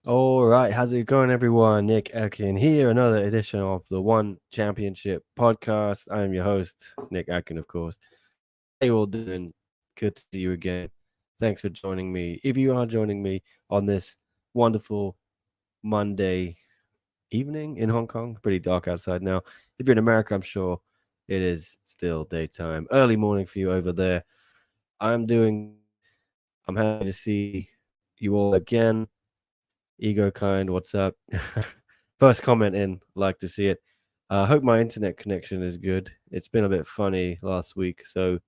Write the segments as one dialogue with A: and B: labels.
A: All right, how's it going, everyone? Nick Atkin here, another edition of the One Championship podcast. I am your host, Nick Atkin, of course. How you all doing? Good to see you again. Thanks for joining me. If you are joining me on this wonderful Monday evening in Hong Kong, pretty dark outside now. If you're in America, I'm sure it is still daytime. Early morning for you over there. I'm doing good. I'm happy to see you all again. Ego kind, what's up? First comment in, like to see it. I hope my internet connection is good. It's been a bit funny last week, so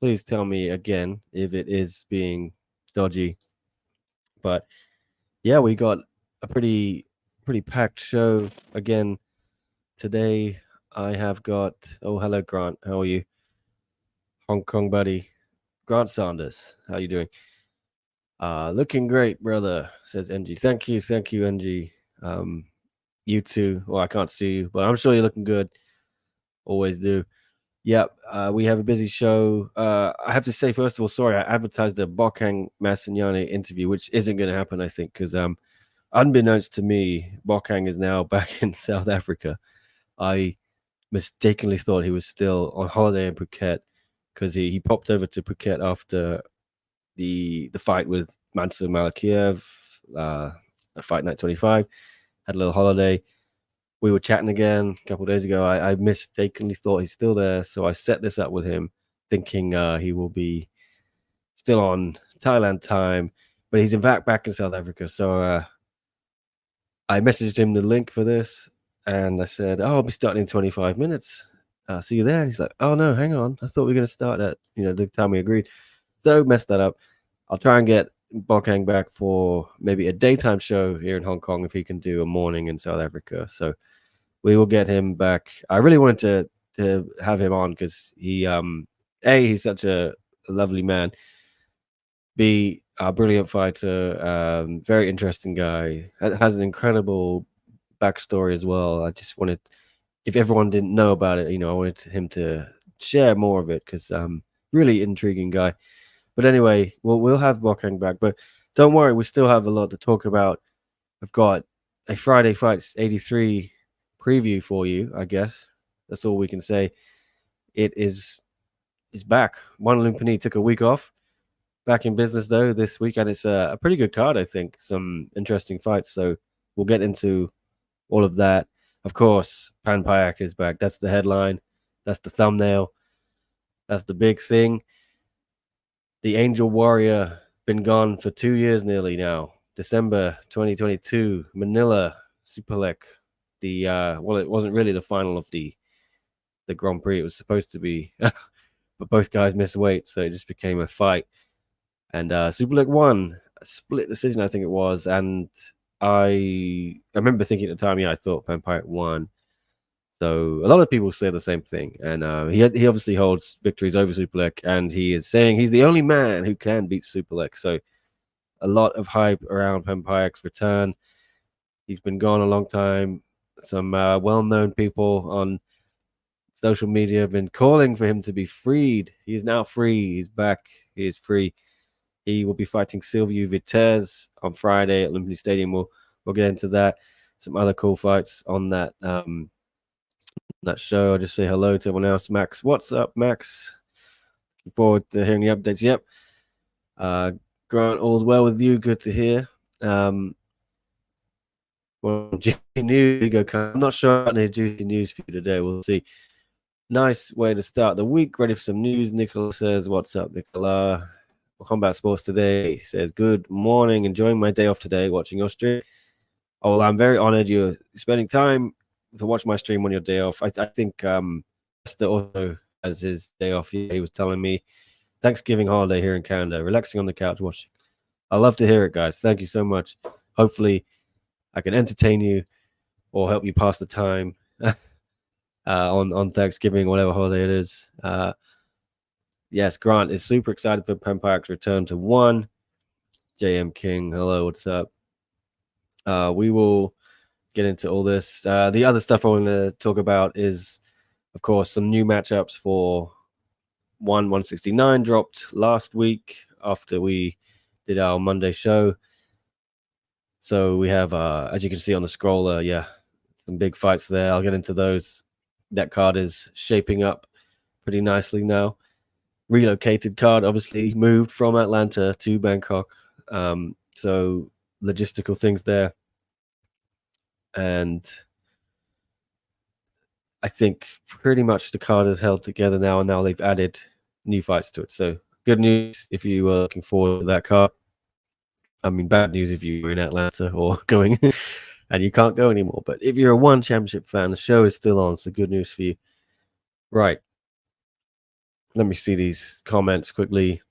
A: please tell me again if it is being dodgy. But yeah, we got a pretty packed show again today. I have got hello Grant, how are you? Hong Kong buddy. Grant Sanders, how you doing? Looking great, brother, says NG. Thank you, NG. You too. Well, I can't see you, but I'm sure you're looking good. Always do. Yep. We have a busy show. I have to say, first of all, sorry, I advertised the Bokang Masunyane interview, which isn't going to happen, I think, because unbeknownst to me, Bokang is now back in South Africa. I mistakenly thought he was still on holiday in Phuket because he popped over to Phuket after the fight with Mansur Malakiev, Fight Night 25. Had a little holiday. We were chatting again a couple of days ago. I mistakenly thought he's still there, so I set this up with him, thinking he will be still on Thailand time, but he's in fact back in South Africa. So I messaged him the link for this, and I said, "Oh, I'll be starting in 25 minutes. See you there." And he's like, "Oh no, hang on. I thought we were going to start at the time we agreed." So messed that up. I'll try and get Bokang back for maybe a daytime show here in Hong Kong if he can do a morning in South Africa. So we will get him back. I really wanted to have him on because he's such a lovely man. B, a brilliant fighter, very interesting guy. Has an incredible backstory as well. I just wanted, if everyone didn't know about it, I wanted him to share more of it because really intriguing guy. But anyway, we'll have Bokang back. But don't worry, we still have a lot to talk about. I've got a Friday Fights 83 preview for you, I guess. That's all we can say. It is back. One Lumpini took a week off. Back in business, though, this week. And it's a pretty good card, I think. Some interesting fights. So we'll get into all of that. Of course, Panpayak is back. That's the headline. That's the thumbnail. That's the big thing. The Angel Warrior been gone for 2 years nearly now. December 2022, Manila Superlek. It wasn't really the final of the Grand Prix. It was supposed to be, but both guys missed weight, so it just became a fight. And Superlek won, a split decision, I think it was. And I remember thinking at the time, I thought Panpayak won. So a lot of people say the same thing, and he obviously holds victories over Superlek, and he is saying he's the only man who can beat Superlek. So a lot of hype around Panpayak's return. He's been gone a long time. Some well-known people on social media have been calling for him to be freed. He is now free. He's back. He is free. He will be fighting Silvio Vitez on Friday at Lumpini Stadium. We'll get into that. Some other cool fights on that show. I'll just say hello to everyone else. Max, what's up, Max? Looking forward to hearing the updates. Yep. Grant, all's well with you. Good to hear. News. I'm not sure about any juicy news for you today. We'll see. Nice way to start the week. Ready for some news. Nicola says, "What's up, Nicola? Combat Sports today." He says, "Good morning. Enjoying my day off today. Watching your stream." Oh, well, I'm very honored you're spending time to watch my stream on your day off. I think Lester also has his day off. He was telling me Thanksgiving holiday here in Canada, relaxing on the couch watching. I love to hear it, guys. Thank you so much. Hopefully, I can entertain you or help you pass the time on Thanksgiving, whatever holiday it is. Yes, Grant is super excited for Panpayak's return to one. JM King, hello, what's up? We will get into all this. The other stuff I want to talk about is, of course, some new matchups for 169 dropped last week after we did our Monday show. So we have, as you can see on the scroller, yeah, some big fights there. I'll get into those. That card is shaping up pretty nicely now. Relocated card, obviously moved from Atlanta to Bangkok. So logistical things there. And I think pretty much the card is held together now, and now they've added new fights to it. So good news if you were looking forward to that card. I mean, bad news if you were in Atlanta or going and you can't go anymore. But if you're a One Championship fan, the show is still on. So good news for you. Right. Let me see these comments quickly.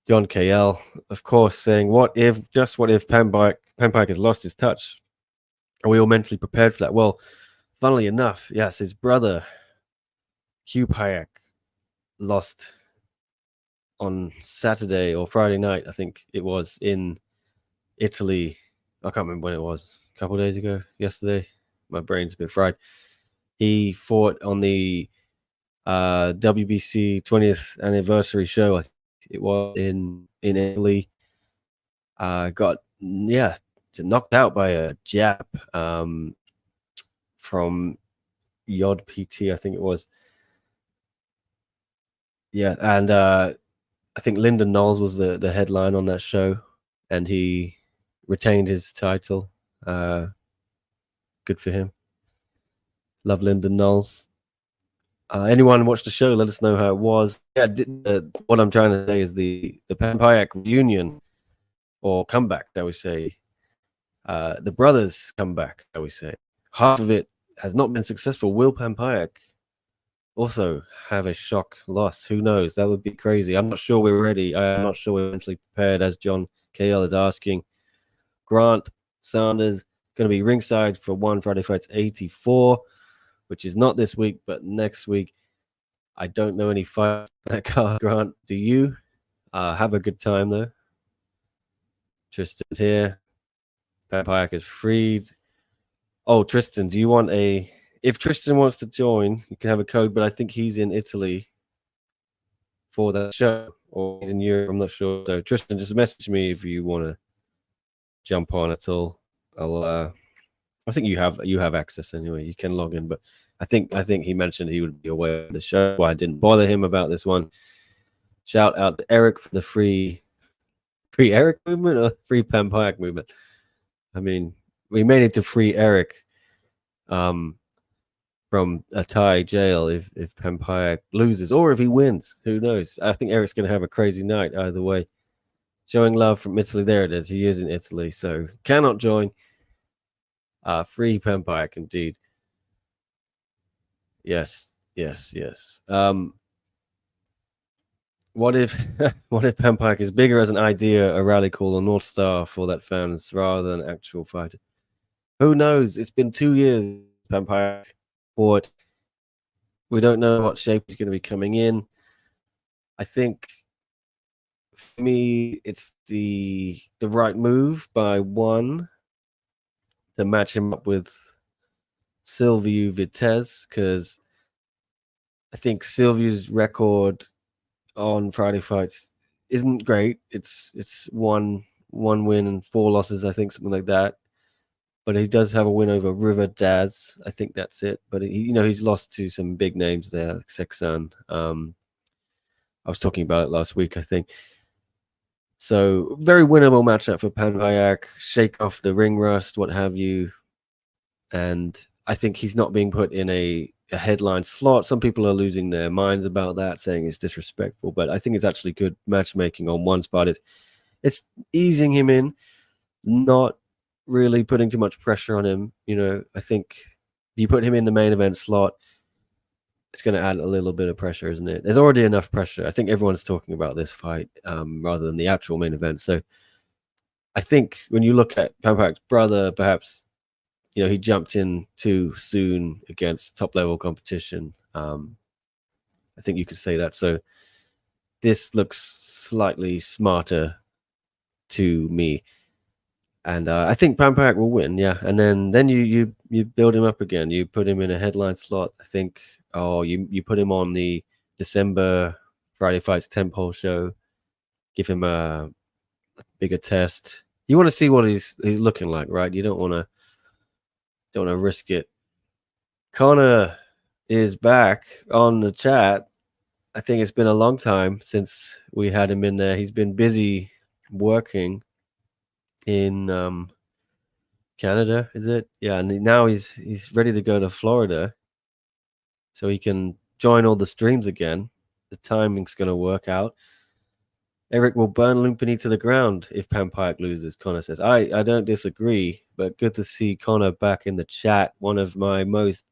A: John KL, of course, saying, what if Panpayak has lost his touch? Are we all mentally prepared for that? Well, funnily enough, yes, his brother, Hugh Payak, lost on Saturday or Friday night, I think it was, in Italy. I can't remember when it was. A couple of days ago, yesterday. My brain's a bit fried. He fought on the WBC 20th anniversary show. I think it was in Italy. Got knocked out by a jab from Yod PT, I think it was. Yeah, and I think Lyndon Knowles was the headline on that show, and he retained his title. Good for him. Love Lyndon Knowles. Anyone watch the show? Let us know how it was. Yeah, what I'm trying to say is the Panpayak reunion or comeback, that we say. The brothers comeback, that we say. Half of it has not been successful. Will Panpayak also have a shock loss? Who knows? That would be crazy. I'm not sure we're ready. I'm not sure we're mentally prepared, as John KL is asking. Grant Sanders going to be ringside for One Friday Fights 84, which is not this week, but next week. I don't know any fights on that card. Grant, do you? Have a good time, though. Tristan's here. Panpayak is freed. Oh, Tristan, do you want a... If Tristan wants to join, you can have a code, but I think he's in Italy for that show, or he's in Europe, I'm not sure. So Tristan, just message me if you want to jump on at all. I think you have access anyway. You can log in, but I think he mentioned he would be aware of the show. Why I didn't bother him about this one. Shout out to Eric for the free Eric movement or free Panpayak movement. I mean, we may need to free Eric from a Thai jail if Panpayak loses, or if he wins. Who knows? I think Eric's going to have a crazy night either way. Showing love from Italy. There it is. He is in Italy, so cannot join. Free Panpayak indeed. Yes. What if Panpayak is bigger as an idea, a rally call, a North Star for that fans rather than actual fighter? Who knows? It's been 2 years, Panpayak fought. We don't know what shape he's going to be coming in. I think for me, it's the right move by One to match him up with Silviu Vitesse, because I think Silviu's record on Friday Fights isn't great. It's one win and 4 losses, I think, something like that. But he does have a win over River Daz. I think that's it. But he's lost to some big names there, like Seksan. I was talking about it last week, I think. So very winnable matchup for Panpayak. Shake off the ring rust, what have you. And I think he's not being put in a headline slot. Some people are losing their minds about that, saying it's disrespectful. But I think it's actually good matchmaking on one spot. It's easing him in, not really putting too much pressure on him. I think if you put him in the main event slot, it's going to add a little bit of pressure, isn't it? There's already enough pressure. I think everyone's talking about this fight rather than the actual main event. So I think when you look at Panpayak's brother, perhaps he jumped in too soon against top-level competition. I think you could say that. So this looks slightly smarter to me. And I think Panpayak will win, yeah. And then you build him up again. You put him in a headline slot, I think. Or you put him on the December Friday Fights 10-pole show. Give him a bigger test. You want to see what he's looking like, right? You don't want to risk it. Connor is back on the chat. I think it's been a long time since we had him in there. He's been busy working in Canada, is it? Yeah, and now he's ready to go to Florida so he can join all the streams again. The timing's going to work out. Eric will burn Lumpini to the ground if Panpayak loses, Connor says. I don't disagree, but good to see Connor back in the chat. One of my most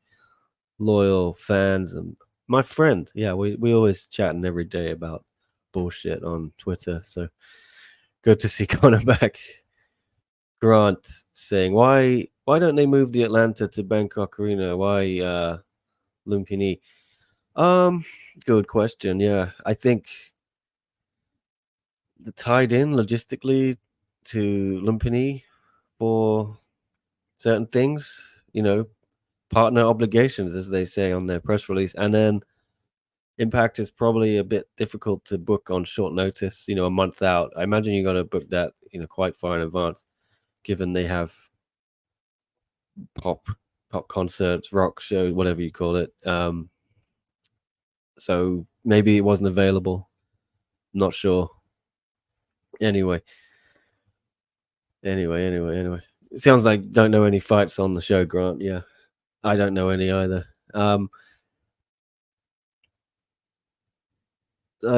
A: loyal fans and my friend. Yeah, we always chatting every day about bullshit on Twitter. So good to see Connor back. Grant saying, why don't they move the Atlanta to Bangkok Arena? Why Lumpini? Good question. Yeah, I think the tied in logistically to Lumpini for certain things, partner obligations, as they say on their press release. And then Impact is probably a bit difficult to book on short notice, a month out. I imagine you got to book that, quite far in advance, given they have pop concerts, rock show, whatever you call it. So maybe it wasn't available. Not sure. Anyway. It sounds like don't know any fights on the show, Grant. Yeah, I don't know any either. I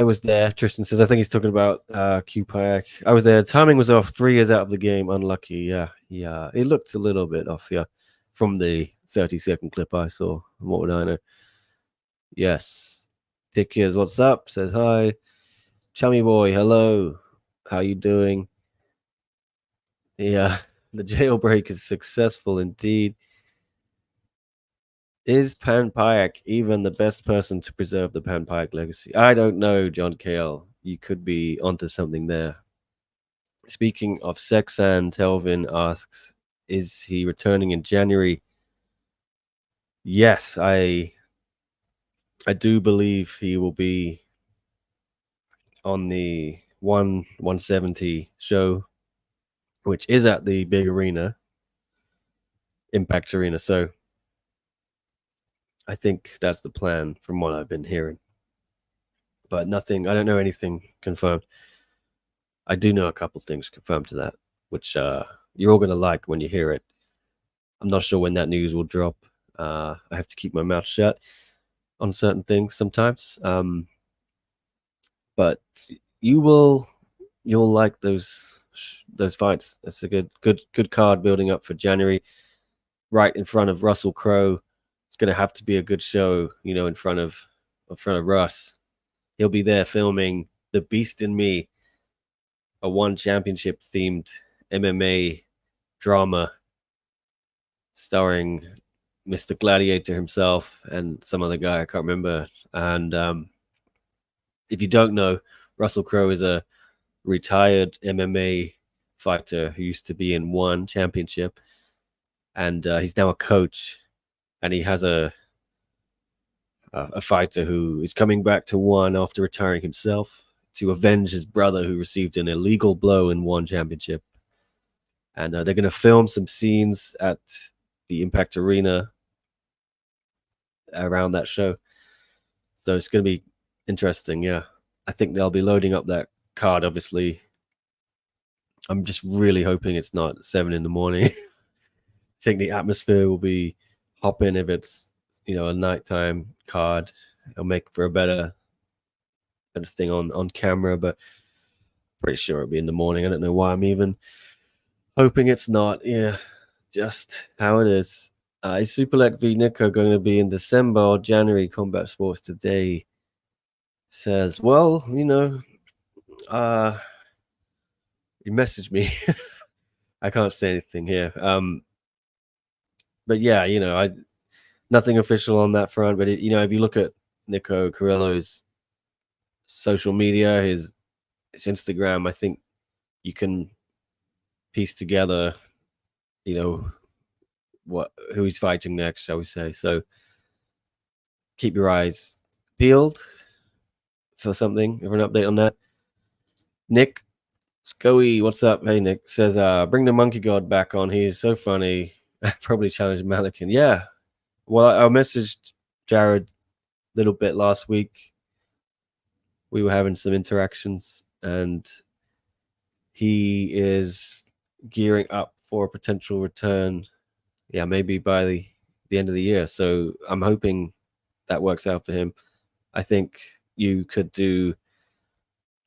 A: was there. Tristan says, I think he's talking about Panpayak. I was there. Timing was off. 3 years out of the game. Unlucky. Yeah. It looked a little bit off, yeah, from the 30-second clip I saw. What would I know? Yes. Dick is what's up? Says hi. Chummy boy, hello. How you doing? Yeah, the jailbreak is successful indeed. Is Panpayak even the best person to preserve the Panpayak legacy? I don't know, John Kale. You could be onto something there. Speaking of Sexan, Telvin asks, is he returning in January? Yes, I do believe he will be on the 170 show, which is at the big arena, Impact Arena. So I think that's the plan from what I've been hearing. But nothing, I don't know anything confirmed. I do know a couple things confirmed to that, which you're all going to like when you hear it. I'm not sure when that news will drop. I have to keep my mouth shut on certain things sometimes. But you'll like those fights. It's a good card building up for January, right in front of Russell Crowe. It's going to have to be a good show, in front of Russ. He'll be there filming The Beast in Me, a one championship themed MMA drama starring Mr. Gladiator himself and some other guy I can't remember. And if you don't know, Russell Crowe is a retired MMA fighter who used to be in one championship, and he's now a coach, and he has a fighter who is coming back to one after retiring himself to avenge his brother who received an illegal blow in one championship. And they're going to film some scenes at the Impact Arena around that show. So it's going to be interesting, yeah. I think they'll be loading up that card, obviously. I'm just really hoping it's not 7 a.m. I think the atmosphere will be hopping if it's, a nighttime card. It'll make for a better thing on camera, but pretty sure it'll be in the morning. I don't know why I'm even hoping it's not. Yeah, just how it is. Is Superlek v Nico going to be in December or January? Combat Sports Today says, well, you messaged me. I can't say anything here. But yeah, nothing official on that front. But if you look at Nico Carrillo's social media, his Instagram, I think you can piece together, who he's fighting next, shall we say. So keep your eyes peeled for something, for an update on that. Nick Scoey, what's up? Hey Nick says, bring the monkey god back on. He's so funny. Probably challenge Malikin. Yeah. Well, I messaged Jared a little bit last week. We were having some interactions, and he is gearing up for a potential return. Yeah, maybe by the end of the year. So I'm hoping that works out for him. I think you could do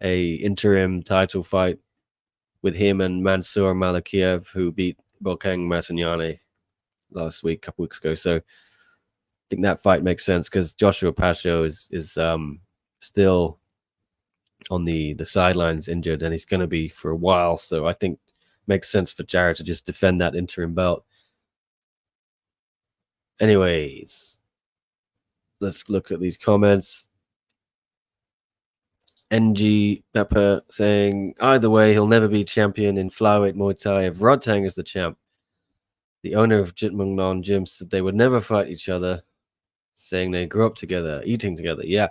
A: a interim title fight with him and Mansour Malakiev, who beat Bokang Masunyane last week, a couple weeks ago. So I think that fight makes sense because Joshua Pasho is still on the sidelines injured, and he's going to be for a while. So I think it makes sense for Jared to just defend that interim belt. Anyways, let's look at these comments. NG Pepper saying, either way, he'll never be champion in flyweight Muay Thai if Rodtang is the champ. The owner of Jitmuangnon Gym said they would never fight each other, saying they grew up together, eating together. Yeah.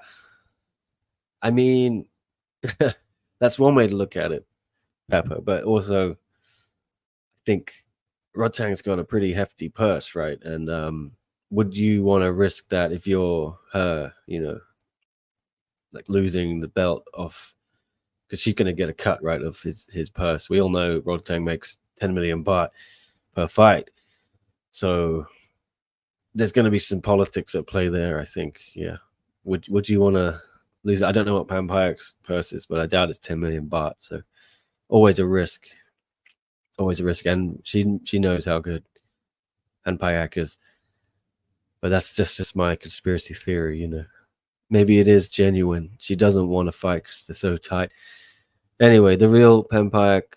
A: I mean, that's one way to look at it, Pepper. But also, I think Rodtang's got a pretty hefty purse, right? And would you want to risk that if you're her, like losing the belt off, because she's going to get a cut, right, of his purse. We all know Rodtang makes 10 million baht per fight. So there's going to be some politics at play there, I think. Yeah. Would you want to lose? I don't know what Panpayak's purse is, but I doubt it's 10 million baht. So always a risk. Always a risk. And she knows how good Panpayak is. But that's just my conspiracy theory, Maybe it is genuine. She doesn't want to fight because they're so tight. Anyway, the real Panpayak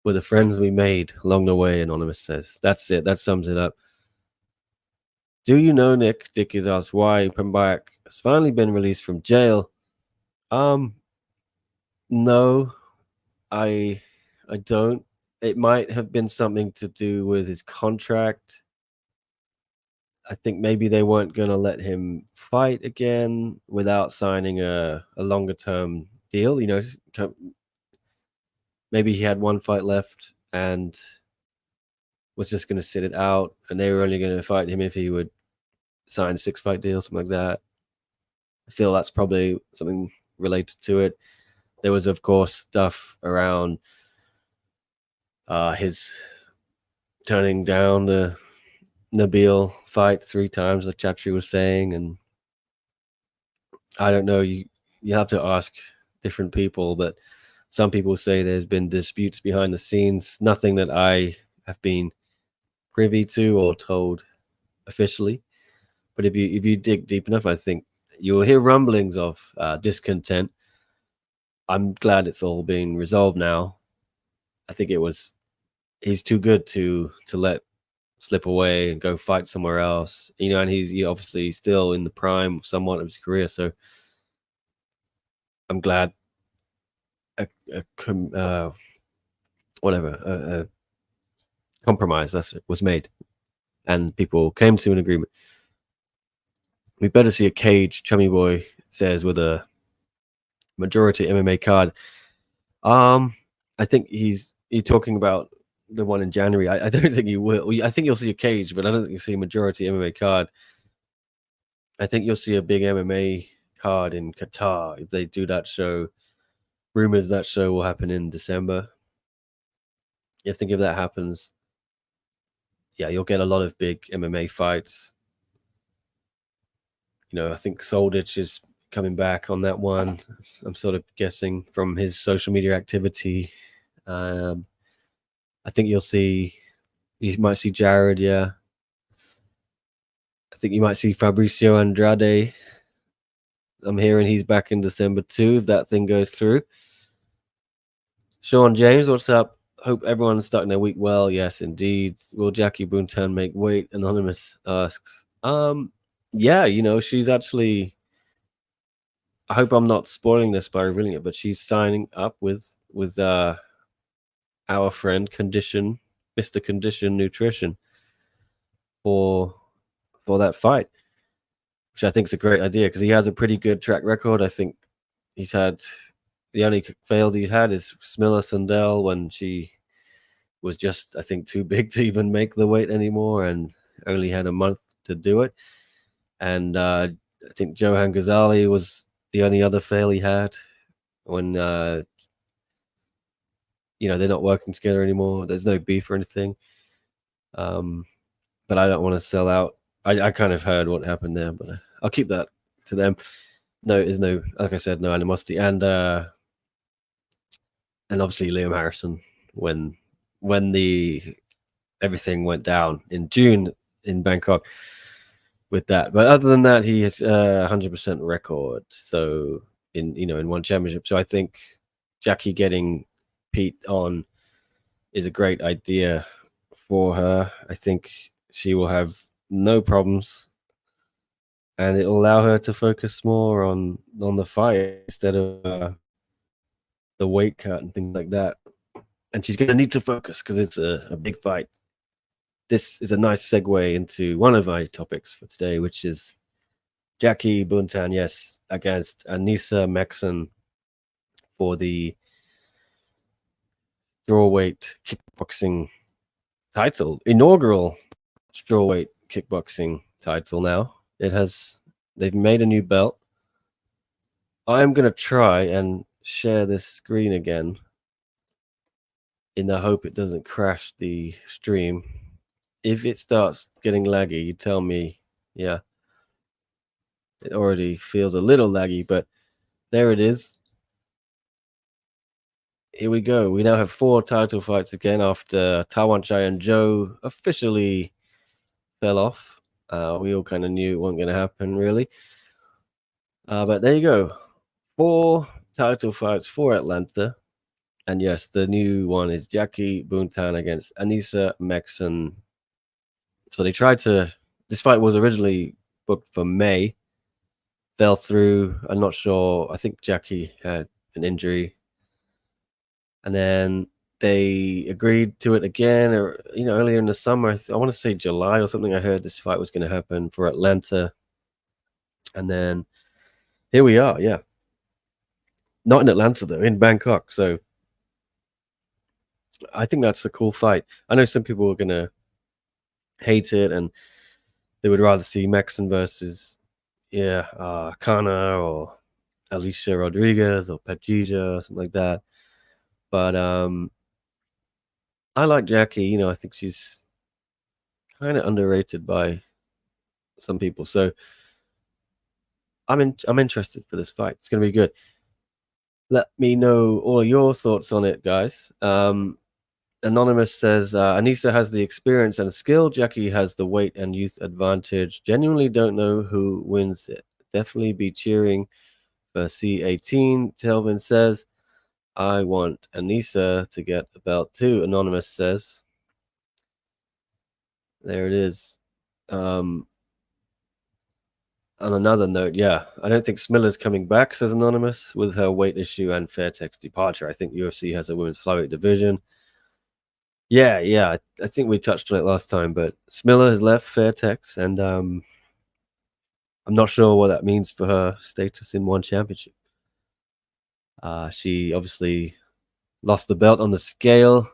A: were the friends we made along the way, Anonymous says. That's it. That sums it up. Do you know, Nick? Dick is asked why Panpayak has finally been released from jail. No, I don't. It might have been something to do with his contract. I think maybe they weren't going to let him fight again without signing a longer term deal. Maybe he had one fight left and was just going to sit it out, and they were only going to fight him if he would sign a 6-fight deal, something like that. I feel that's probably something related to it. There was, of course, stuff around his turning down the Nabil fight 3 times, like Chatri was saying, and I don't know. You have to ask different people, but some people say there's been disputes behind the scenes. Nothing that I have been privy to or told officially. But if you dig deep enough, I think you'll hear rumblings of discontent. I'm glad it's all being resolved now. I think he's too good to let slip away and go fight somewhere else, and he's obviously still in the prime somewhat of his career. So I'm glad a compromise was made and people came to an agreement. We better see a cage, Chummy Boy says, with a majority MMA card. I think he's talking about the one in January. I don't think you will. I think you'll see a cage, but I don't think you'll see a majority MMA card. I think you'll see a big MMA card in Qatar if they do that show. Rumors that show will happen in December. I think if that happens, yeah, you'll get a lot of big MMA fights. I think Soldich is coming back on that one. I'm sort of guessing from his social media activity. I think you might see Jared, yeah. I think you might see Fabricio Andrade. I'm hearing he's back in December too, if that thing goes through. Sean James, what's up? Hope everyone's starting their week well. Yes, indeed. Will Jackie Boontan make weight? Anonymous asks. Yeah, she's actually, I hope I'm not spoiling this by revealing it, but she's signing up with our friend Condition, Mr. Condition Nutrition for that fight, which I think is a great idea because he has a pretty good track record. I think he's had The only fails he's had is Smilla Sundell when she was just, I think, too big to even make the weight anymore and only had a month to do it. And I think Johan Ghazali was the only other fail he had when, they're not working together anymore. There's no beef or anything. But I don't want to sell out. I kind of heard what happened there, but I'll keep that to them. No, there's no, like I said, no animosity. And obviously Liam Harrison when the everything went down in June in Bangkok with that. But other than that, he has 100% record. So in one championship. So I think Jackie getting Pete on is a great idea for her. I think she will have no problems, and it'll allow her to focus more on the fight instead of the weight cut and things like that. And she's going to need to focus because it's a big fight. This is a nice segue into one of my topics for today, which is Jackie Buntan, yes, against Anissa Maxon for the strawweight kickboxing title, inaugural strawweight kickboxing title. Now they've made a new belt. I'm going to try and share this screen again in the hope it doesn't crash the stream. If it starts getting laggy, you tell me. Yeah, it already feels a little laggy, but there it is. Here we go. We now have 4 title fights again after Tawanchai and Joe officially fell off. We all kind of knew it wasn't going to happen, really. But there you go. 4 title fights for Atlanta. And yes, the new one is Jackie Buntan against Anissa Maxon. So they tried to... This fight was originally booked for May. Fell through. I'm not sure. I think Jackie had an injury. And then they agreed to it again, or earlier in the summer. I want to say July or something. I heard this fight was going to happen for Atlanta, and then here we are. Yeah, not in Atlanta though, in Bangkok. So I think that's a cool fight. I know some people are going to hate it, and they would rather see Maxon versus Kana or Alicia Rodriguez or Pajija or something like that. But I like Jackie. I think she's kind of underrated by some people. So I'm interested for this fight. It's going to be good. Let me know all your thoughts on it, guys. Anonymous says, Anissa has the experience and skill. Jackie has the weight and youth advantage. Genuinely don't know who wins it. Definitely be cheering for C18. Telvin says, I want Anissa to get a belt too. Anonymous says. There it is. On another note, yeah, I don't think Smilla's coming back, says Anonymous, with her weight issue and Fairtech's departure. I think UFC has a women's flyweight division. Yeah, I think we touched on it last time, but Smilla has left Fairtex, and I'm not sure what that means for her status in one championship. She obviously lost the belt on the scale.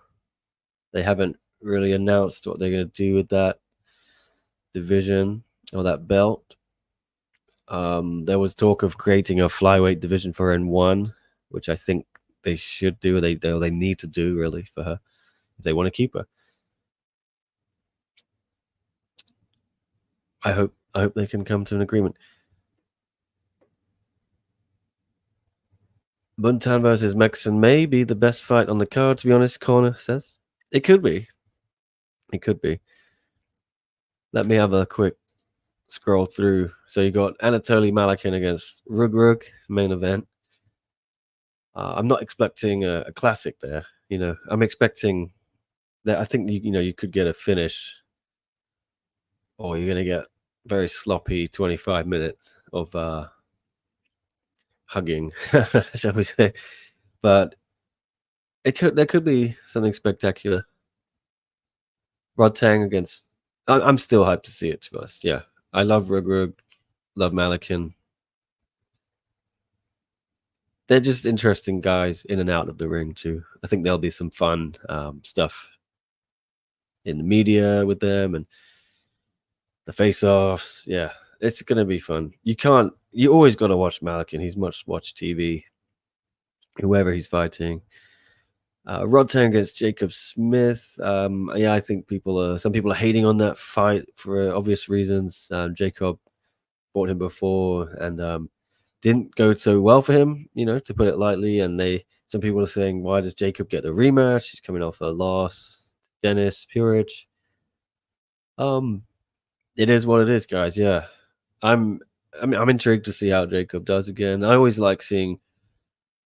A: They haven't really announced what they're going to do with that division or that belt. There was talk of creating a flyweight division for N1, which I think they should do. They need to do, really, for her if they want to keep her. I hope they can come to an agreement. Buntan versus Maxon may be the best fight on the card, to be honest, Corner says. It could be. Let me have a quick scroll through. So you got Anatoly Malakin against Rug, main event. I'm not expecting a classic there. I'm expecting that. I think you could get a finish, or you're going to get very sloppy 25 minutes of hugging, shall we say? But there could be something spectacular. Rodtang against. I'm still hyped to see it, to be honest. Yeah, I love Rug, love Malakin. they're just interesting guys in and out of the ring too. I think there'll be some fun stuff in the media with them and the face-offs. Yeah, it's gonna be fun. You always got to watch Malakin. He's must watch TV, whoever he's fighting. Rodtang against Jacob Smith. Yeah, I think some people are hating on that fight for obvious reasons. Jacob fought him before and didn't go so well for him, to put it lightly. And some people are saying, why does Jacob get the rematch? He's coming off a loss. Dennis Purich. It is what it is, guys. Yeah, I'm intrigued to see how Jacob does again. I always like seeing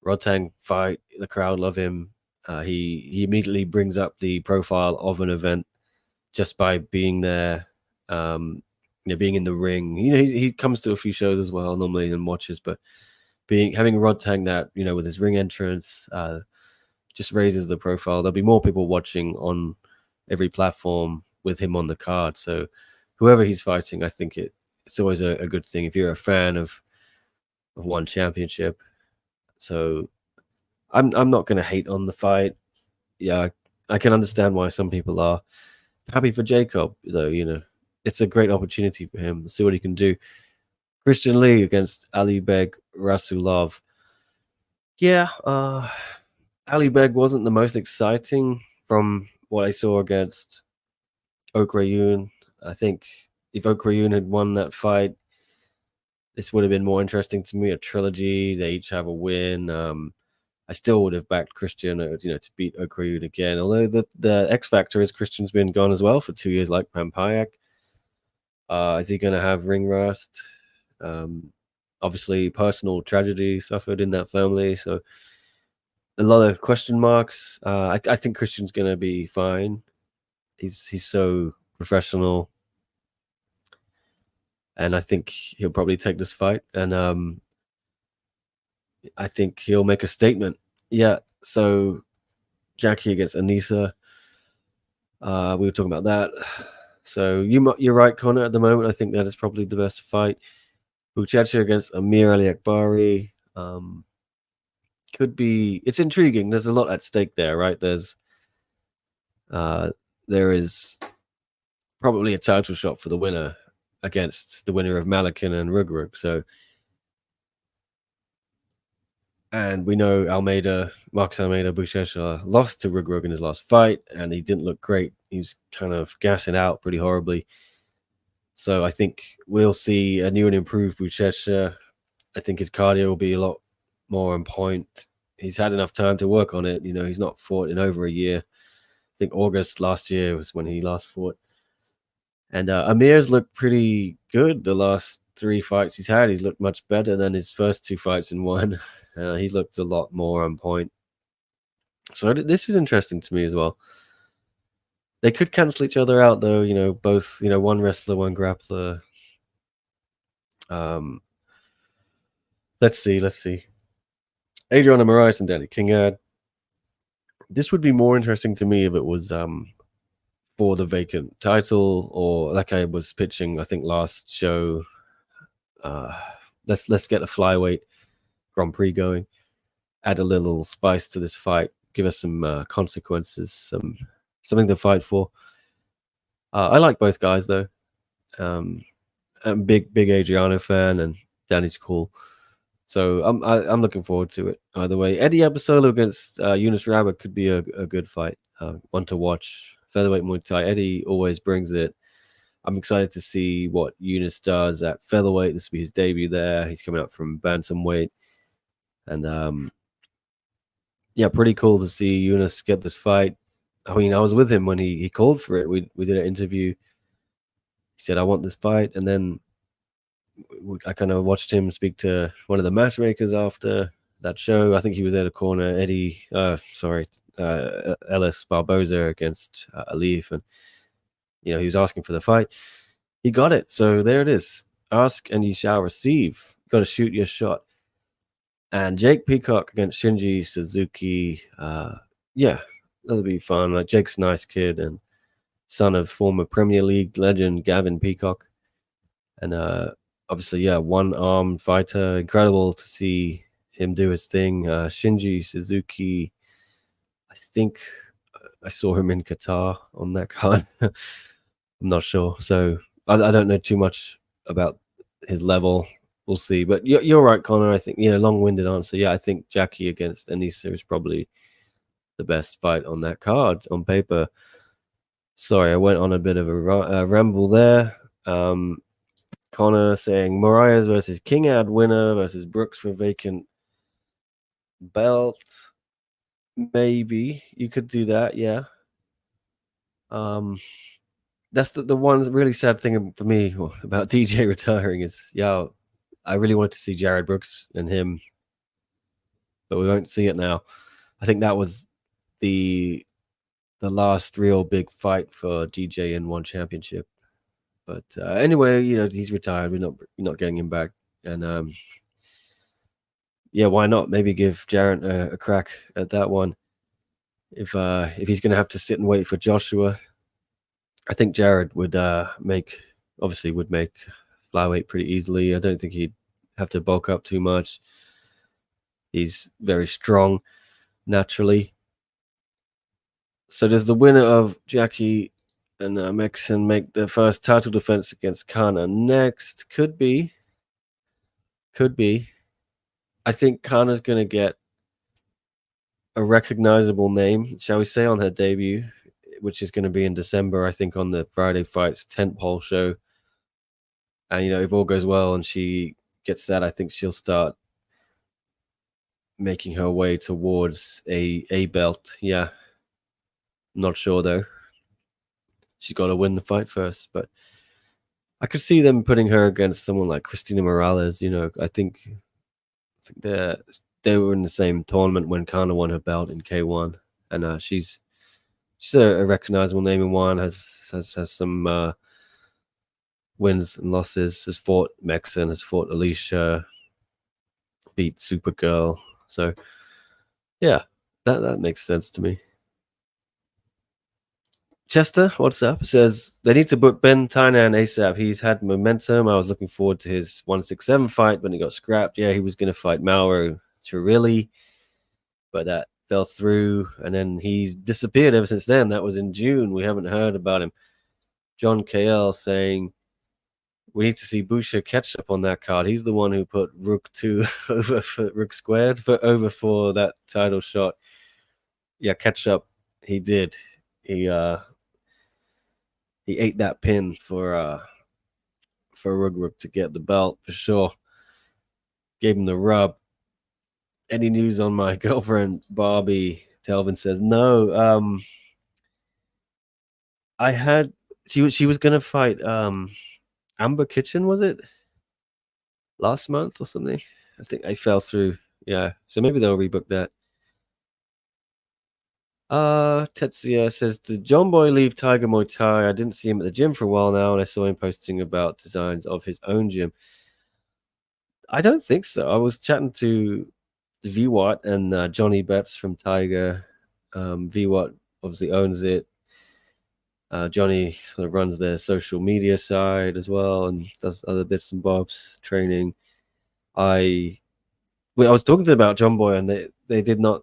A: Rodtang fight. The crowd love him. He immediately brings up the profile of an event just by being there, being in the ring. He comes to a few shows as well normally and watches, but having Rodtang that with his ring entrance just raises the profile. There'll be more people watching on every platform with him on the card. So whoever he's fighting, I think it's always a good thing if you're a fan of one championship. So I'm not going to hate on the fight. Yeah, I can understand why some people are happy for Jacob, though. It's a great opportunity for him. See what he can do. Christian Lee against Alibeg Rasulov. Yeah, Alibeg wasn't the most exciting from what I saw against Okrayun. I think if Okrayun had won that fight, this would have been more interesting to me. A trilogy, they each have a win. I still would have backed Christian, to beat Okrayun again. Although the X factor is Christian's been gone as well for 2 years, like Panpayak. Is he going to have ring rust? Obviously, personal tragedy suffered in that family, so a lot of question marks. I think Christian's going to be fine. He's so professional, and I think he'll probably take this fight, and I think he'll make a statement. Yeah, so Jackie against Anissa. We were talking about that. So you're right, Connor. At the moment, I think that is probably the best fight. Buchecha against Amir Ali Akbari. Could be. It's intriguing. There's a lot at stake there, right? There is probably a title shot for the winner against the winner of Malakin and Rugrug. So, and we know Marcus Almeida Buchecha lost to Rugrug in his last fight, and he didn't look great. He was kind of gassing out pretty horribly. So I think we'll see a new and improved Buchecha. I think his cardio will be a lot more on point. He's had enough time to work on it. He's not fought in over a year. I think August last year was when he last fought. And Amir's looked pretty good the last 3 fights he's had. He's looked much better than his first 2 fights in one. He's looked a lot more on point. So this is interesting to me as well. They could cancel each other out, though. Both, one wrestler, one grappler. Let's see. Adriana Moraes and Danny Kingad. This would be more interesting to me if it was for the vacant title, or like I was pitching, I think last show. Let's get a flyweight Grand Prix going. Add a little spice to this fight. Give us some consequences, something to fight for. I like both guys though. I'm a big Adriano fan, and Danny's cool. So I'm looking forward to it. Either way, Eddie Abasolo against Yunus Rabbit could be a good fight. One to watch. Featherweight Muay Thai. Eddie always brings it. I'm excited to see what Yunus does at featherweight. This will be his debut there. He's coming up from bantamweight, and yeah, pretty cool to see Yunus get this fight. I mean, I was with him when he called for it. We did an interview. He said, "I want this fight," and then I kind of watched him speak to one of the matchmakers after that show. I think he was there to corner Ellis Barboza against Alif, and he was asking for the fight. He got it, so there it is. Ask and you shall receive. Got to shoot your shot. And Jake Peacock against Shinji Suzuki. Yeah, that'll be fun. Like, Jake's a nice kid and son of former Premier League legend Gavin Peacock, and obviously, yeah, one-armed fighter. Incredible to see him do his thing. Shinji Suzuki, I think I saw him in Qatar on that card. I'm not sure, so I don't know too much about his level. We'll see, but you're right, Connor. I think long-winded answer. Yeah, I think Jackie against Anissa is probably the best fight on that card on paper. Sorry, I went on a bit of a ramble there. Connor saying Marias versus King Ad winner versus Brooks for vacant belt. Maybe you could do that, yeah. That's the one really sad thing for me about DJ retiring is, I really wanted to see Jared Brooks and him, but we won't see it now. I think that was the last real big fight for DJ in one championship. But anyway, he's retired. We're not getting him back, and yeah, why not? Maybe give Jared a crack at that one. If he's going to have to sit and wait for Joshua, I think Jared would make flyweight pretty easily. I don't think he'd have to bulk up too much. He's very strong naturally. So does the winner of Jackie and Mexican make the first title defense against Kana next? Could be. I think Kana's going to get a recognizable name, shall we say, on her debut, which is going to be in December, I think, on the Friday Fights tentpole show. And, if all goes well and she gets that, I think she'll start making her way towards a belt. Yeah. Not sure, though. She's got to win the fight first. But I could see them putting her against someone like Christina Morales. I think they were in the same tournament when Kana won her belt in K1. And she's a recognizable name in one, has some wins and losses, has fought Mexican, has fought Alicia, beat Supergirl. So, yeah, that makes sense to me. Chester, what's up? Says they need to book Ben Tainan ASAP. He's had momentum. I was looking forward to his 167 fight, but he got scrapped. Yeah, he was going to fight Mauro Cirilli, but that fell through, and then he's disappeared ever since then. That was in June. We haven't heard about him. John KL saying we need to see Busha catch up on that card. He's the one who put Rook 2 over for Rook squared over for that title shot. Yeah, catch up. He did. He ate that pin for Rook to get the belt for sure. Gave him the rub. Any news on my girlfriend Barbie? Telvin says no. I had she was gonna fight Amber Kitchen, was it last month or something? I think I fell through. Yeah, so maybe they'll rebook that. Tetsuya says, did John Boy leave Tiger Muay Thai? I didn't see him at the gym for a while now, and I saw him posting about designs of his own gym. I don't think so. I was chatting to VWAT and Johnny Betts from Tiger. VWAT obviously owns it. Johnny sort of runs their social media side as well and does other bits and bobs, training. I was talking to them about John Boy, and they did not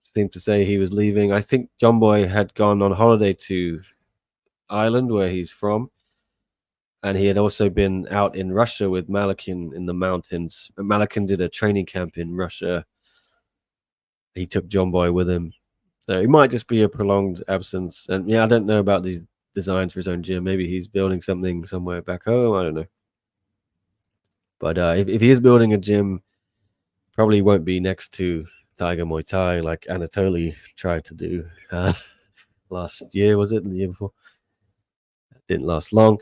A: seem to say he was leaving. I think John Boy had gone on holiday to Ireland, where he's from, and he had also been out in Russia with Malakin in the mountains. Malakin did a training camp in Russia. He took John Boy with him. So it might just be a prolonged absence. And yeah, I don't know about the designs for his own gym. Maybe he's building something somewhere back home. I don't know. But if he is building a gym, probably won't be next to Tiger Muay Thai like Anatoly tried to do last year, was it? The year before? That didn't last long.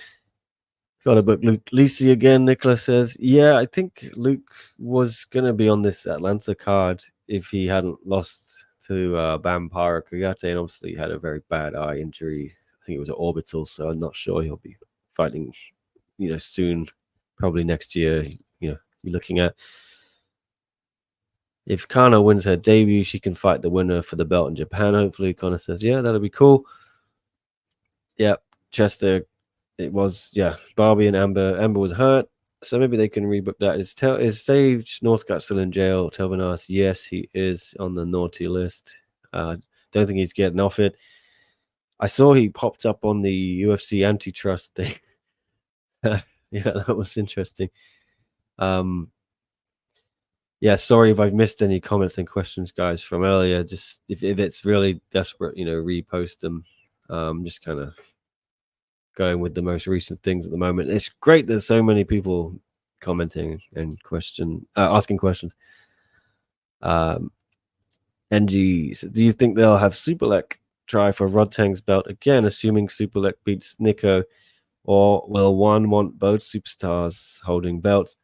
A: Got to book Luke Lisi again, Nicholas says. Yeah, I think Luke was going to be on this Atlanta card if he hadn't lost to Panpayak Jitmuangnon, and obviously he had a very bad eye injury. I think it was an orbital, so I'm not sure he'll be fighting, soon. Probably next year, you're looking at. If Kana wins her debut, she can fight the winner for the belt in Japan, hopefully. Connor says, yeah, that'll be cool. Yeah, Chester, it was, Barbie and Amber. Amber was hurt, So maybe they can rebook that. Is Sage Northcutt still in jail? Telvin asks. Yes, he is on the naughty list. Don't think he's getting off it. I saw he popped up on the UFC antitrust thing. Yeah, that was interesting. Yeah, sorry if I've missed any comments and questions, guys, from earlier. Just if it's really desperate, repost them. Just kind of going with the most recent things at the moment. It's great there's so many people commenting and asking questions. NG says, do you think they'll have Superlek try for Rodtang's belt again, assuming Superlek beats Nico, or will one want both superstars holding belts?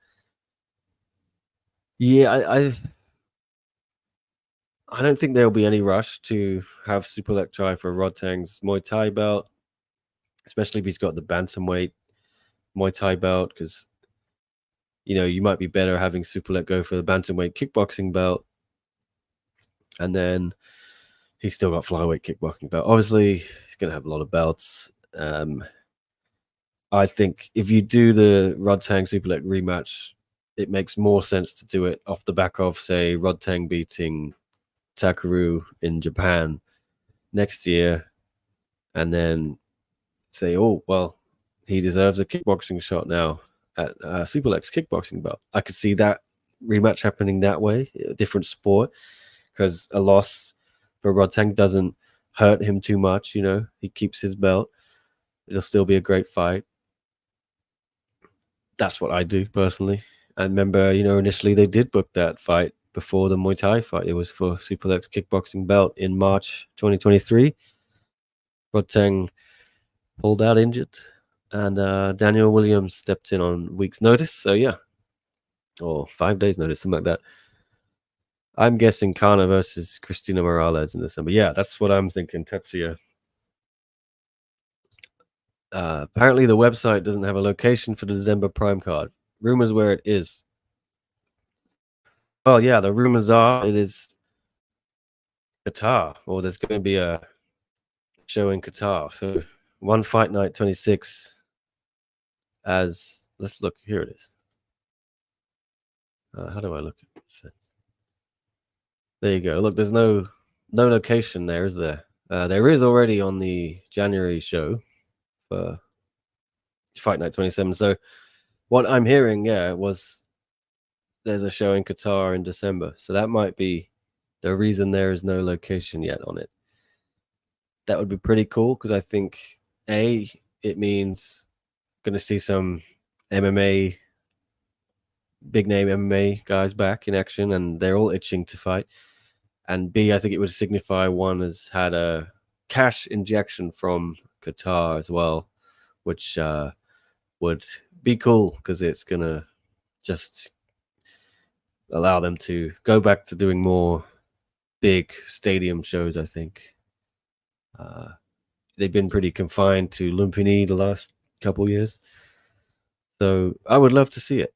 A: Yeah, I don't think there'll be any rush to have Superlek try for Rodtang's Muay Thai belt, especially if he's got the bantamweight Muay Thai belt, because you might be better having Superlek go for the bantamweight kickboxing belt, and then he's still got flyweight kickboxing belt. Obviously, he's going to have a lot of belts. I think if you do the Rodtang Superlek rematch, it makes more sense to do it off the back of, say, Rodtang beating Takeru in Japan next year, and then say, oh, well, he deserves a kickboxing shot now at Superlek's kickboxing belt. I could see that rematch happening that way, a different sport, because a loss for Rodtang doesn't hurt him too much. He keeps his belt. It'll still be a great fight. That's what I do personally. I remember, initially they did book that fight before the Muay Thai fight. It was for Superlek's kickboxing belt in March 2023. Rodtang pulled out injured, and Daniel Williams stepped in on week's notice. So yeah, or 5 days notice, something like that. I'm guessing Kana versus Christina Morales in December. Yeah, that's what I'm thinking, Tetsuya. Apparently the website doesn't have a location for the December Prime card. Rumors where it is. Well, yeah, the rumors are it is Qatar, or there's going to be a show in Qatar. So one fight night 26 as, let's look, here it is. How do I look at it? There you go. Look, there's no location there, is there? There is already on the January show for Fight Night 27. So what I'm hearing, was there's a show in Qatar in December. So that might be the reason there is no location yet on it. That would be pretty cool, because I think, it means going to see some MMA, big name MMA guys back in action, and they're all itching to fight. And B, I think it would signify one has had a cash injection from Qatar as well, which would be cool, because it's going to just allow them to go back to doing more big stadium shows, I think. They've been pretty confined to Lumpini the last couple years. So I would love to see it.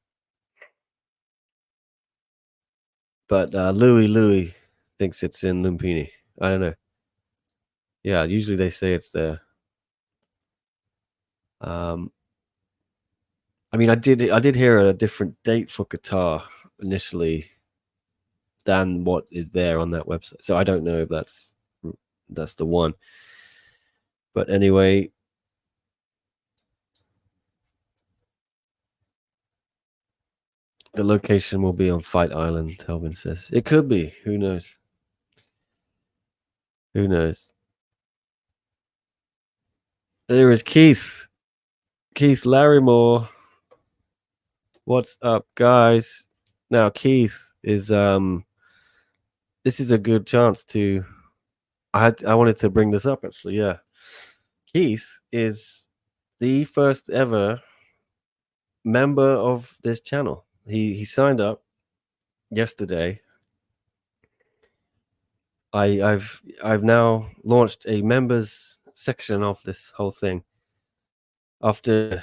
A: But Louis thinks it's in Lumpini. I don't know. Yeah, usually they say it's there. I mean, I did hear a different date for Qatar initially than what is there on that website. So I don't know if that's the one. But anyway, the location will be on Fight Island, Telvin says. It could be. Who knows? Who knows? There is Keith. Keith Larrymore. What's up, guys? Now, Keith is this is a good chance to I wanted to bring this up, actually. Yeah. Keith is the first ever member of this channel. He signed up yesterday. I've now launched a members section of this whole thing after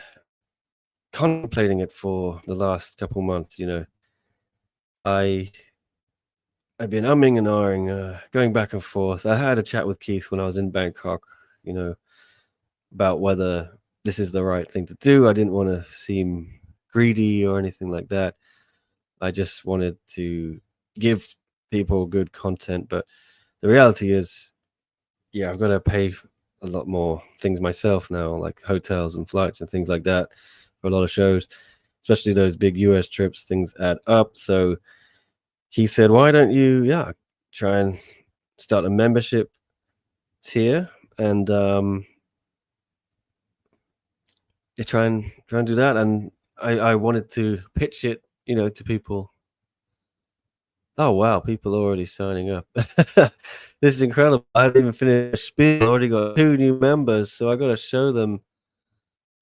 A: contemplating it for the last couple months. I've been umming and ahhing, going back and forth. I had a chat with Keith when I was in Bangkok, about whether this is the right thing to do. I didn't want to seem greedy or anything like that. I just wanted to give people good content, but the reality is, yeah, I've got to pay a lot more things myself now, like hotels and flights and things like that for a lot of shows, especially those big US trips. Things add up. So he said, "Why don't you, try and start a membership tier and you try and do that." And I wanted to pitch it, to people. Oh wow, people are already signing up. This is incredible. I haven't even finished spiel. I already got 2 new members, so I got to show them.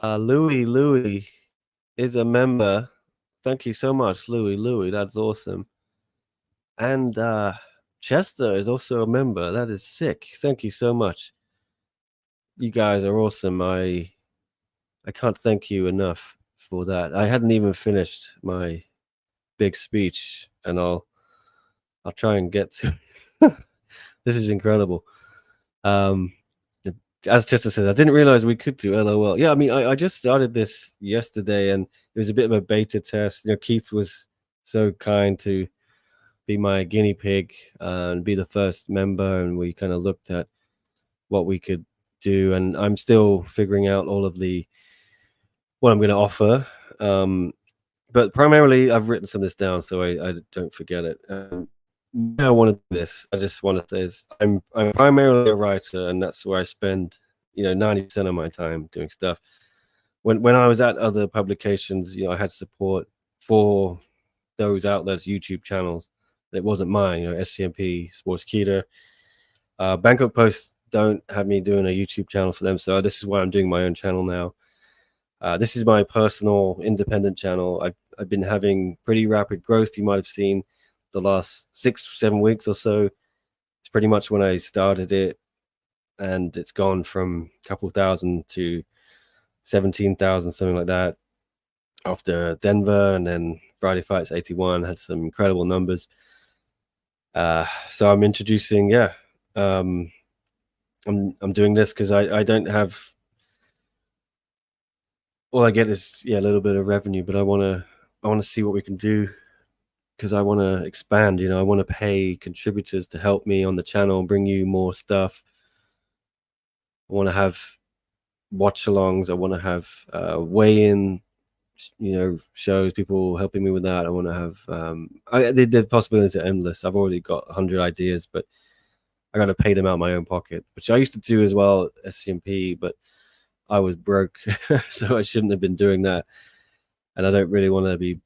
A: Louis is a member. Thank you so much, Louis. That's awesome. And Chester is also a member. That is sick. Thank you so much. You guys are awesome. I can't thank you enough for that. I hadn't even finished my big speech, and I'll try and get to. This is incredible. As Chester says, I didn't realize we could do LOL. Yeah, I mean, I just started this yesterday, and it was a bit of a beta test. Keith was so kind to be my guinea pig and be the first member, and we kind of looked at what we could do, and I'm still figuring out all of what I'm going to offer. But primarily, I've written some of this down so I don't forget it. I want to do this. I just want to say is I'm primarily a writer, and that's where I spend 90% of my time doing stuff. When I was at other publications, I had support for those outlets, YouTube channels. It wasn't mine. SCMP, Sportskeeda, Bangkok Post don't have me doing a YouTube channel for them, so this is why I'm doing my own channel now. This is my personal independent channel. I've been having pretty rapid growth. You might have seen the last 6-7 weeks or so. It's pretty much when I started it, and it's gone from a couple thousand to 17,000, something like that, after Denver, and then Friday Fights 81 had some incredible numbers. So I'm introducing, I'm doing this because I don't have. All I get is a little bit of revenue, but I want to see what we can do, because I want to expand. I want to pay contributors to help me on the channel and bring you more stuff. I want to have watch-alongs. I want to have weigh-in, shows, people helping me with that. I want to have the possibilities are endless. I've already got 100 ideas, but I got to pay them out of my own pocket, which I used to do as well, SCMP, but I was broke, so I shouldn't have been doing that. And I don't really want to be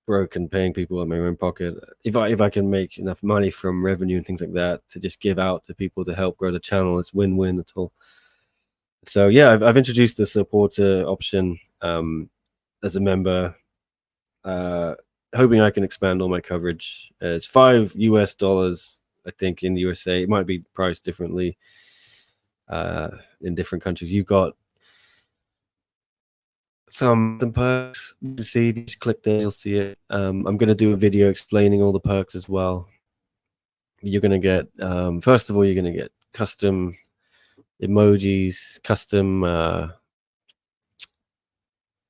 A: broke and paying people out of my own pocket. If I can make enough money from revenue and things like that to just give out to people to help grow the channel, it's win-win at all. So yeah, I've introduced the supporter option as a member, hoping I can expand all my coverage. It's $5, I think, in the USA. It might be priced differently in different countries. You've got some perks. You see, just click there, you'll see it. I'm going to do a video explaining all the perks as well. You're going to get, first of all, you're going to get custom emojis, custom,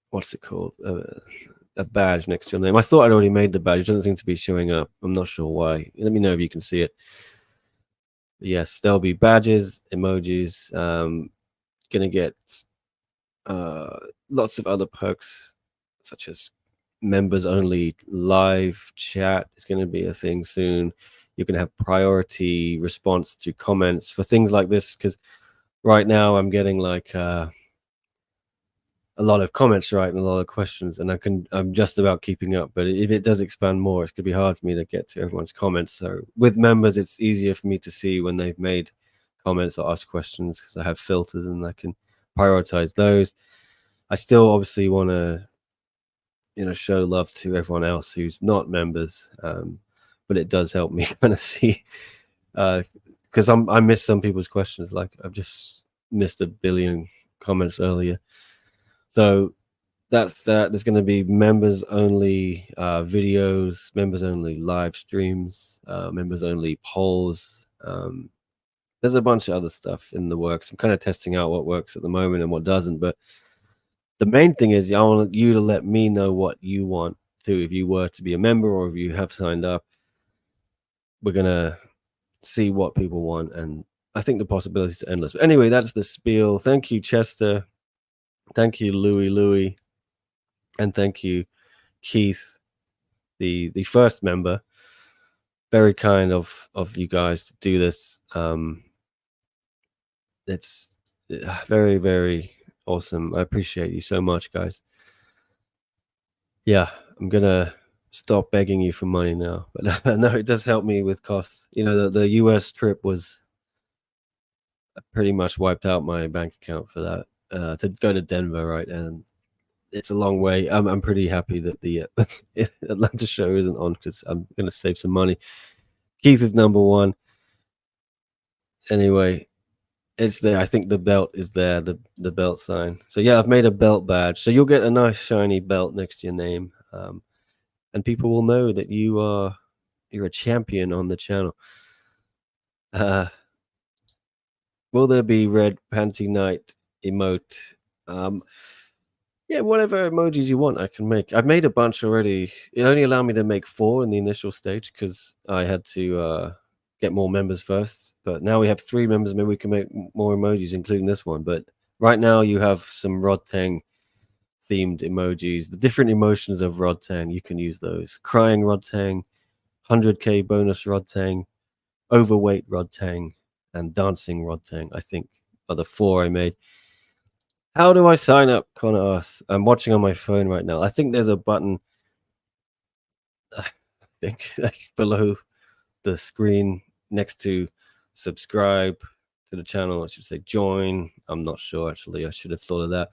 A: what's it called? A badge next to your name. I thought I'd already made the badge. It doesn't seem to be showing up. I'm not sure why. Let me know if you can see it. Yes, there'll be badges, emojis. Gonna get lots of other perks, such as members only live chat is going to be a thing soon. You're going to have priority response to comments for things like this, because right now I'm getting like a lot of comments, right, and a lot of questions, and I'm just about keeping up. But if it does expand more, it's gonna be hard for me to get to everyone's comments. So with members, it's easier for me to see when they've made comments or asked questions, because I have filters and I can prioritize those. I still obviously want to show love to everyone else who's not members, but it does help me kind of see, because I missed some people's questions. Like I've just missed a billion comments earlier. So that's that. There's going to be members only videos, members only live streams, members only polls. There's a bunch of other stuff in the works. I'm kind of testing out what works at the moment and what doesn't, but The main thing is I want you to let me know what you want to. If you were to be a member or if you have signed up, we're gonna see what people want, and I think the possibilities are endless. But anyway, that's the spiel. Thank you, Chester. Thank you, Louis, and thank you, Keith, the first member. Very kind of you guys to do this. It's very, very awesome. I appreciate you so much, guys. Yeah, I'm gonna stop begging you for money now, but no, it does help me with costs. You know, the US trip was pretty much wiped out my bank account for that to go to Denver, right? And it's a long way. I'm pretty happy that the Atlanta show isn't on because I'm gonna save some money. Keith is number one. Anyway, it's there. I think the belt is there, the belt sign. So yeah, I've made a belt badge. So you'll get a nice shiny belt next to your name, and people will know that you're a champion on the channel. Uh, will there be red panty night emote? Um, yeah, whatever emojis you want, I can make. I've made a bunch already. It only allowed me to make 4 in the initial stage because I had to get more members first. But now we have 3 members. Maybe we can make more emojis, including this one. But right now you have some Rodtang themed emojis. The different emotions of Rodtang, you can use those. Crying Rodtang, 100k bonus Rodtang, overweight Rodtang, and dancing Rodtang, I think, are the 4 I made. How do I sign up? Connor asks. I'm watching on my phone right now. I think there's a button, I think, like below the screen next to subscribe to the channel. I should say join. I'm not sure, actually. I should have thought of that.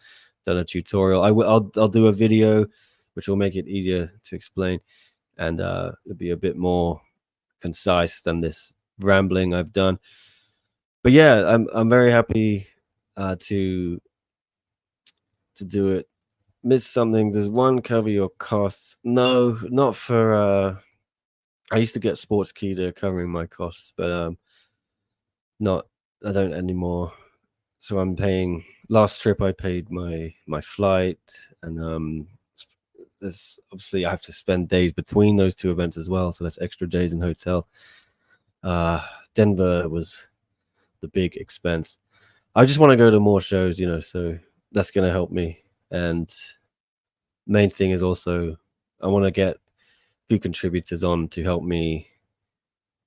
A: Done a tutorial. I'll do a video which will make it easier to explain, and it'll be a bit more concise than this rambling I've done. But yeah, I'm very happy to do it. Miss something? Does one cover your costs? No, not for. I used to get Sportskeeda covering my costs, but not. I don't anymore. So I'm paying. Last trip I paid my flight, and there's obviously I have to spend days between those 2 events as well, so that's extra days in hotel. Denver was the big expense. I just want to go to more shows, you know, so that's going to help me. And main thing is also I want to get a few contributors on to help me.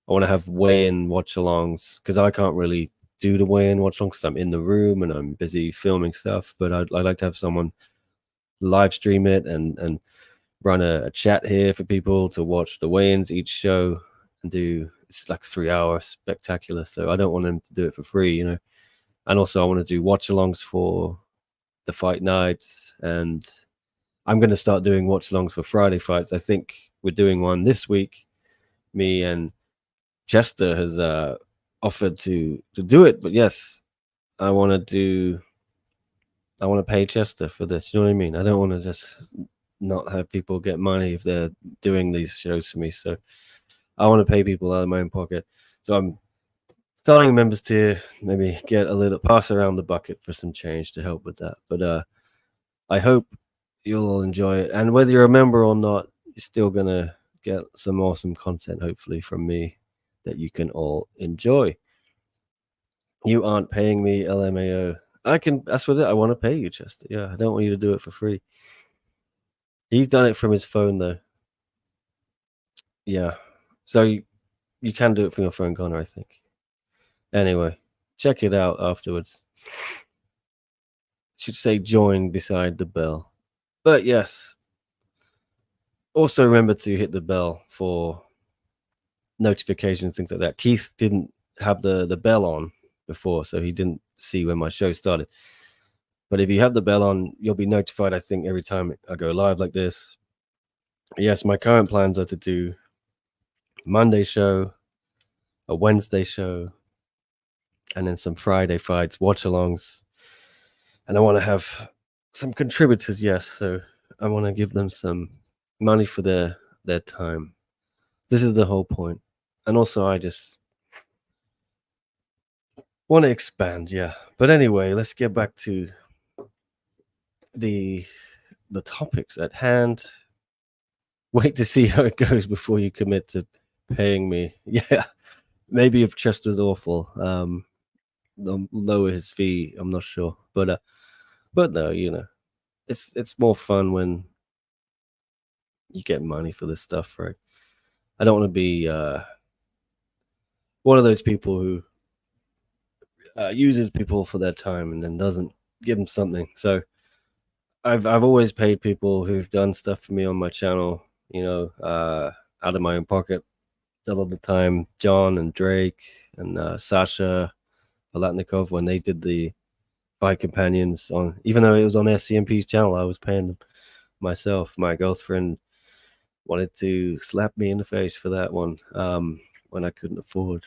A: I want to have weigh-in watch-alongs because I can't really do the weigh-in watch-alongs because I'm in the room and I'm busy filming stuff. But I'd like to have someone live stream it and run a chat here for people to watch the weigh-ins each show and do. It's like a 3-hour spectacular, so I don't want them to do it for free, you know. And also I want to do watch-alongs for the fight nights, and I'm going to start doing watch-alongs for Friday fights. I think we're doing one this week. Me and Chester has offered to do it, but yes, I want to pay Chester for this. You know what I mean? I don't want to just not have people get money if they're doing these shows for me. So I want to pay people out of my own pocket. So I'm starting a members tier, maybe get a little pass around the bucket for some change to help with that. But I hope you'll all enjoy it. And whether you're a member or not, you're still gonna get some awesome content, hopefully, from me that you can all enjoy. You aren't paying me, LMAO. That's what I want to pay you, Chester. Yeah, I don't want you to do it for free. He's done it from his phone, though. Yeah. So you can do it from your phone, Connor, I think. Anyway, check it out afterwards. Should say join beside the bell. But yes. Also remember to hit the bell for notifications, things like that. Keith didn't have the bell on before, so he didn't see when my show started. But if you have the bell on, you'll be notified, I think, every time I go live like this. Yes, my current plans are to do Monday show, a Wednesday show, and then some Friday fights, watch-alongs. And I want to have some contributors, yes. So I want to give them some money for their time. This is the whole point. And also I just want to expand, yeah. But anyway, let's get back to the topics at hand. Wait to see how it goes before you commit to paying me. Yeah, maybe if Chester's awful, they'll lower his fee. I'm not sure, but no, it's more fun when you get money for this stuff, right? I don't want to be one of those people who uses people for their time and then doesn't give them something. So I've always paid people who've done stuff for me on my channel, out of my own pocket a lot of the time. John and Drake and Sasha Palatnikov, when they did the Fight Companions on, even though it was on SCMP's channel, I was paying them myself. My girlfriend wanted to slap me in the face for that one when I couldn't afford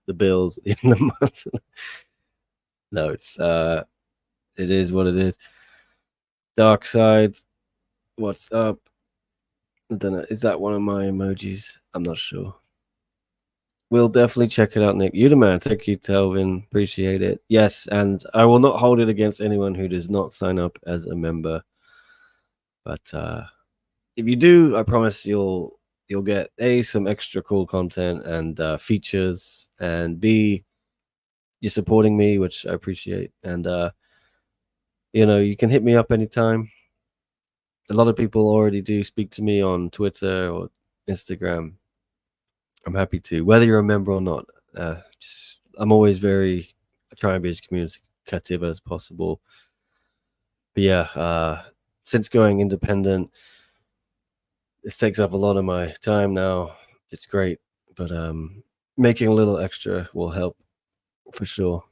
A: the bills in the month. No, it is what it is. Dark Side, what's up? I don't know. Is that one of my emojis? I'm not sure. We'll definitely check it out, Nick. You the man. Thank you, Telvin. Appreciate it. Yes, and I will not hold it against anyone who does not sign up as a member. But if you do, I promise you'll get A, some extra cool content and features, and B, you're supporting me, which I appreciate. And you can hit me up anytime. A lot of people already do speak to me on Twitter or Instagram. I'm happy to, whether you're a member or not. I'm always I try and be as communicative as possible. But yeah, since going independent, this takes up a lot of my time now. It's great, but making a little extra will help for sure.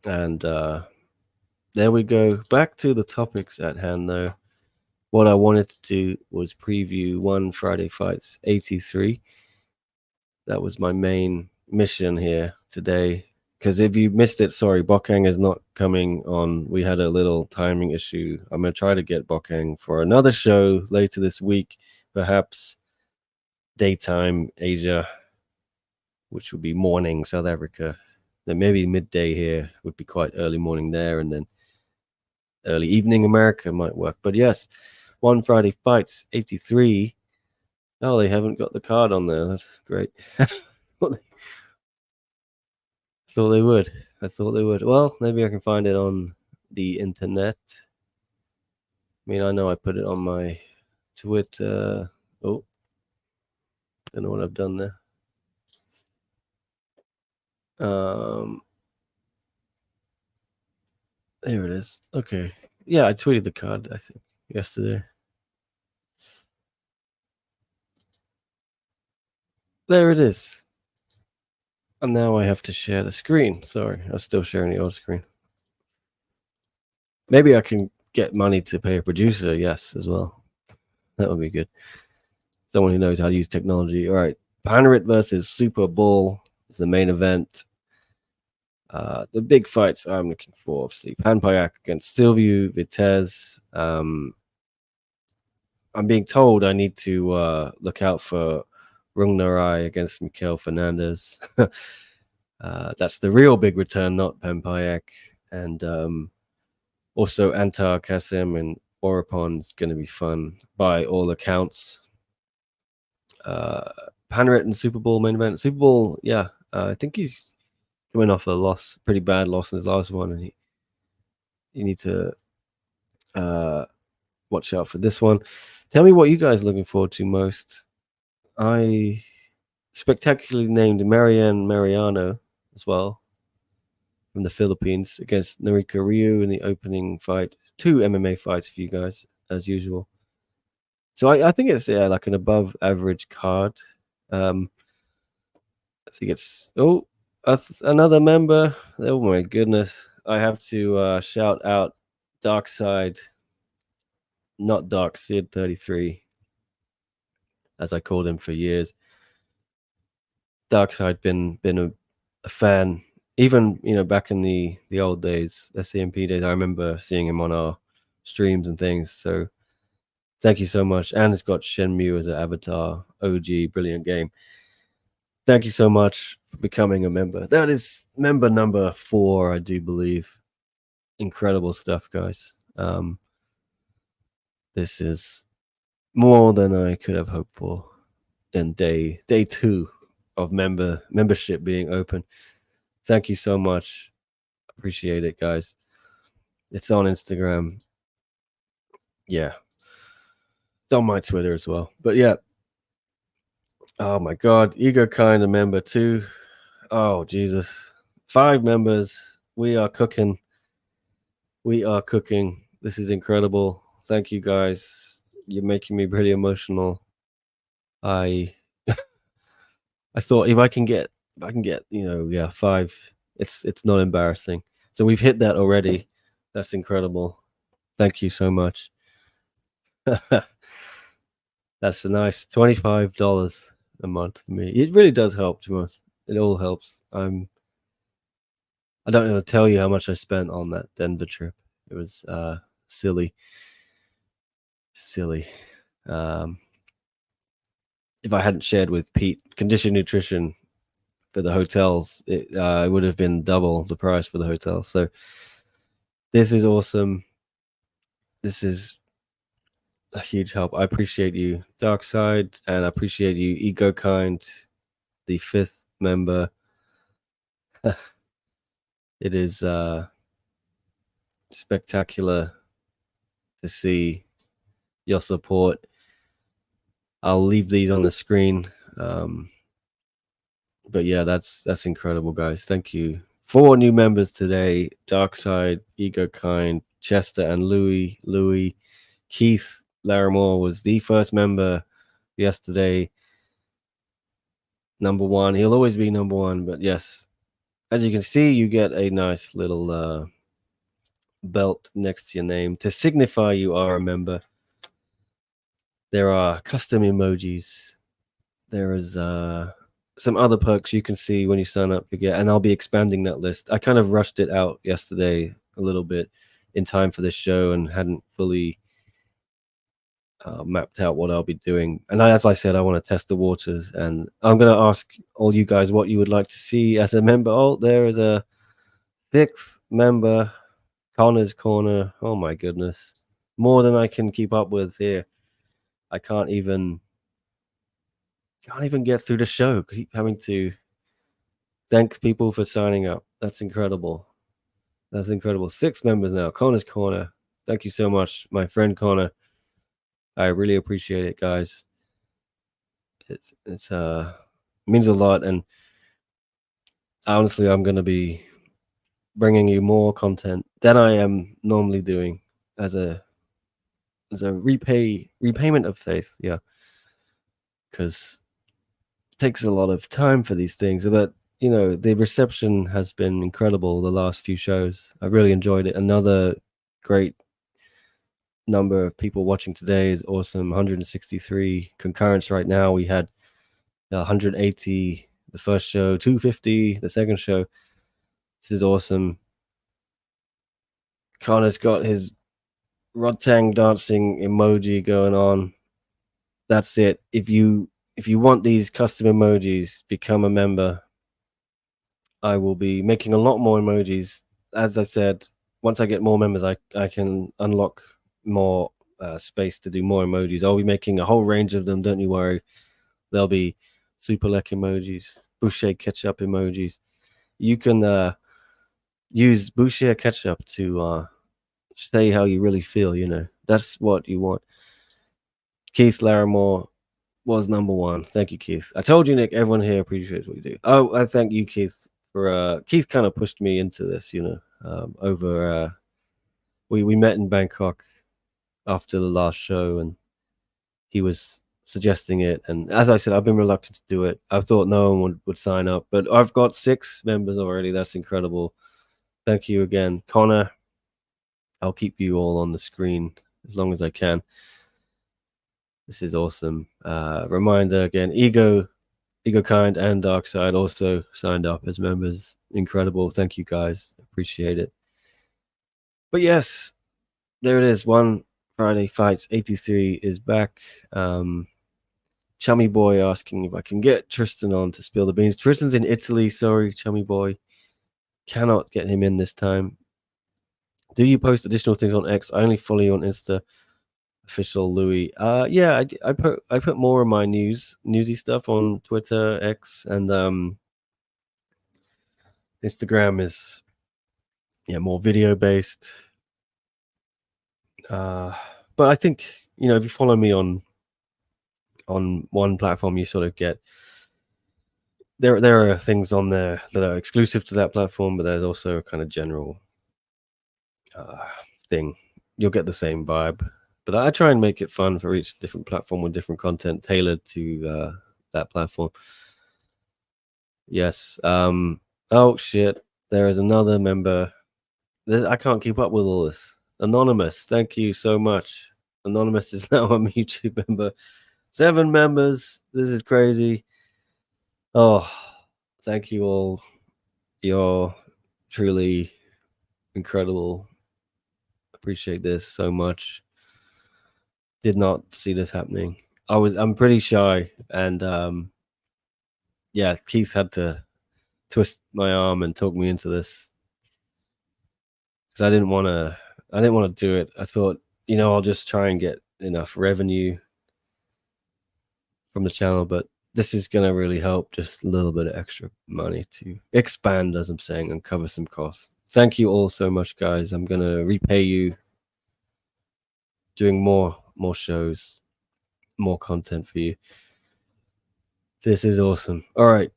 A: And there we go. Back to the topics at hand, though. What I wanted to do was preview One Friday Fights 83. That was my main mission here today. Because if you missed it, sorry, Bokang is not coming on. We had a little timing issue. I'm going to try to get Bokang for another show later this week, perhaps daytime Asia, which would be morning South Africa. Then maybe midday here would be quite early morning there, and then early evening America might work. But yes, One Friday Fights 83. Oh, they haven't got the card on there. That's great. I thought they would. I thought they would. Well, maybe I can find it on the internet. I mean, I know I put it on my Twitter. Oh, don't know what I've done there. There it is. Okay. Yeah, I tweeted the card, I think, yesterday. There it is. And now I have to share the screen. Sorry, I was still sharing the old screen. Maybe I can get money to pay a producer, yes, as well. That would be good. Someone who knows how to use technology. All right. Panrit versus Super Bowl is the main event. The big fights I'm looking for, obviously, Panpayak against Silvio Vitez. I'm being told I need to look out for Rungnarai against Mikael Fernandez. That's the real big return, not Panpayak. And also Antar Kasim and Orapon is going to be fun by all accounts. Panrit and Super Bowl main event. Super Bowl, yeah. I think he's coming off a pretty bad loss in his last one, and you need to watch out for this one. Tell me what you guys are looking forward to most. I spectacularly named Marianne Mariano as well from the Philippines against Narika Ryu in the opening fight. 2 MMA fights for you guys, as usual. So I think it's like an above average card. I think it's that's another member. Oh my goodness. I have to shout out Dark Side, not Dark Sid 33, as I called him for years. Dark Side been a fan, even back in the old days, SCMP days. I remember seeing him on our streams and things. So thank you so much. And it's got Shenmue as an avatar. OG, brilliant game. Thank you so much for becoming a member. That is member number 4, I do believe. Incredible stuff, guys. This is more than I could have hoped for in day 2 of membership being open. Thank you so much. Appreciate it, guys. It's on Instagram. Yeah. It's on my Twitter as well. But yeah. Oh my god. Ego kind of member 2. Oh Jesus. 5 members. We are cooking. We are cooking. This is incredible. Thank you guys. You're making me pretty emotional. I thought if I can get 5, it's not embarrassing. So we've hit that already. That's incredible. Thank you so much. That's a nice $25 a month for me. It really does help, to us. It all helps. I don't know to tell you how much I spent on that Denver trip. It was silly. If I hadn't shared with Pete Condition Nutrition for the hotels, it would have been double the price for the hotel. So this is awesome. This is a huge help. I appreciate you, Dark Side, and I appreciate you, Ego Kind, the 5th member. It is spectacular to see your support. I'll leave these on the screen. But yeah, that's incredible, guys. Thank you. 4 new members today: Dark Side, Ego Kind, Chester, and Louis. Keith Larimore was the first member yesterday. Number 1. He'll always be number 1. But yes, as you can see, you get a nice little belt next to your name to signify you are a member. There are custom emojis. There is some other perks you can see when you sign up to get, and I'll be expanding that list. I kind of rushed it out yesterday a little bit in time for this show and hadn't fully mapped out what I'll be doing. And as I said, I want to test the waters, and I'm going to ask all you guys what you would like to see as a member. Oh, there is a 6th member, Connor's Corner. Oh my goodness, more than I can keep up with here. I can't even get through the show. Keep having to thank people for signing up. That's incredible. 6 members now. Connor's Corner. Thank you so much, my friend Connor. I really appreciate it, guys. It's means a lot, and honestly, I'm going to be bringing you more content than I am normally doing as a repayment of faith. Yeah, because it takes a lot of time for these things, but the reception has been incredible the last few shows. I really enjoyed it. Another great number of people watching today is awesome. 163 concurrents right now. We had 180 the first show, 250 the second show. This is awesome. Connor's got his Rodtang dancing emoji going on. That's it. If you want these custom emojis, become a member. I will be making a lot more emojis. As I said, once I get more members, I can unlock more space to do more emojis. I'll be making a whole range of them. Don't you worry. There'll be super lek emojis, Boucher ketchup emojis. You can use Boucher ketchup to say how you really feel. That's what you want. Keith Larimore was number 1. Thank you, Keith. I told you, Nick, everyone here appreciates what you do. Oh, I thank you, Keith, for Keith kind of pushed me into this, over we met in Bangkok after the last show, and he was suggesting it, and as I said, I've been reluctant to do it. I thought no one would sign up, but I've got 6 members already. That's incredible. Thank you again, Connor. I'll keep you all on the screen as long as I can. This is awesome. Reminder again, Ego Kind and Dark Side also signed up as members. Incredible. Thank you, guys. Appreciate it. But yes, there it is. One Friday Fights 83 is back. Chummy Boy asking if I can get Tristan on to spill the beans. Tristan's in Italy. Sorry, Chummy Boy. Cannot get him in this time. Do you post additional things on X? I only follow you on Insta. official Louis. Yeah, I put more of my newsy stuff on Twitter, X, and Instagram is more video based. But I think if you follow me on one platform, you sort of get there are things on there that are exclusive to that platform, but there's also a kind of general thing. You'll get the same vibe, but I try and make it fun for each different platform with different content tailored to that platform. Yes. Oh shit! There is another member. I can't keep up with all this. Anonymous, thank you so much. Anonymous is now a YouTube member. 7 members. This is crazy. Oh, thank you all. You're truly incredible. Appreciate this so much. Did not see this happening. I'm pretty shy, and yeah, Keith had to twist my arm and talk me into this because I didn't want to do it. I thought, I'll just try and get enough revenue from the channel, but this is gonna really help, just a little bit of extra money to expand, as I'm saying, and cover some costs. Thank you all so much, guys. I'm gonna repay you doing more shows, more content for you. This is awesome. All right.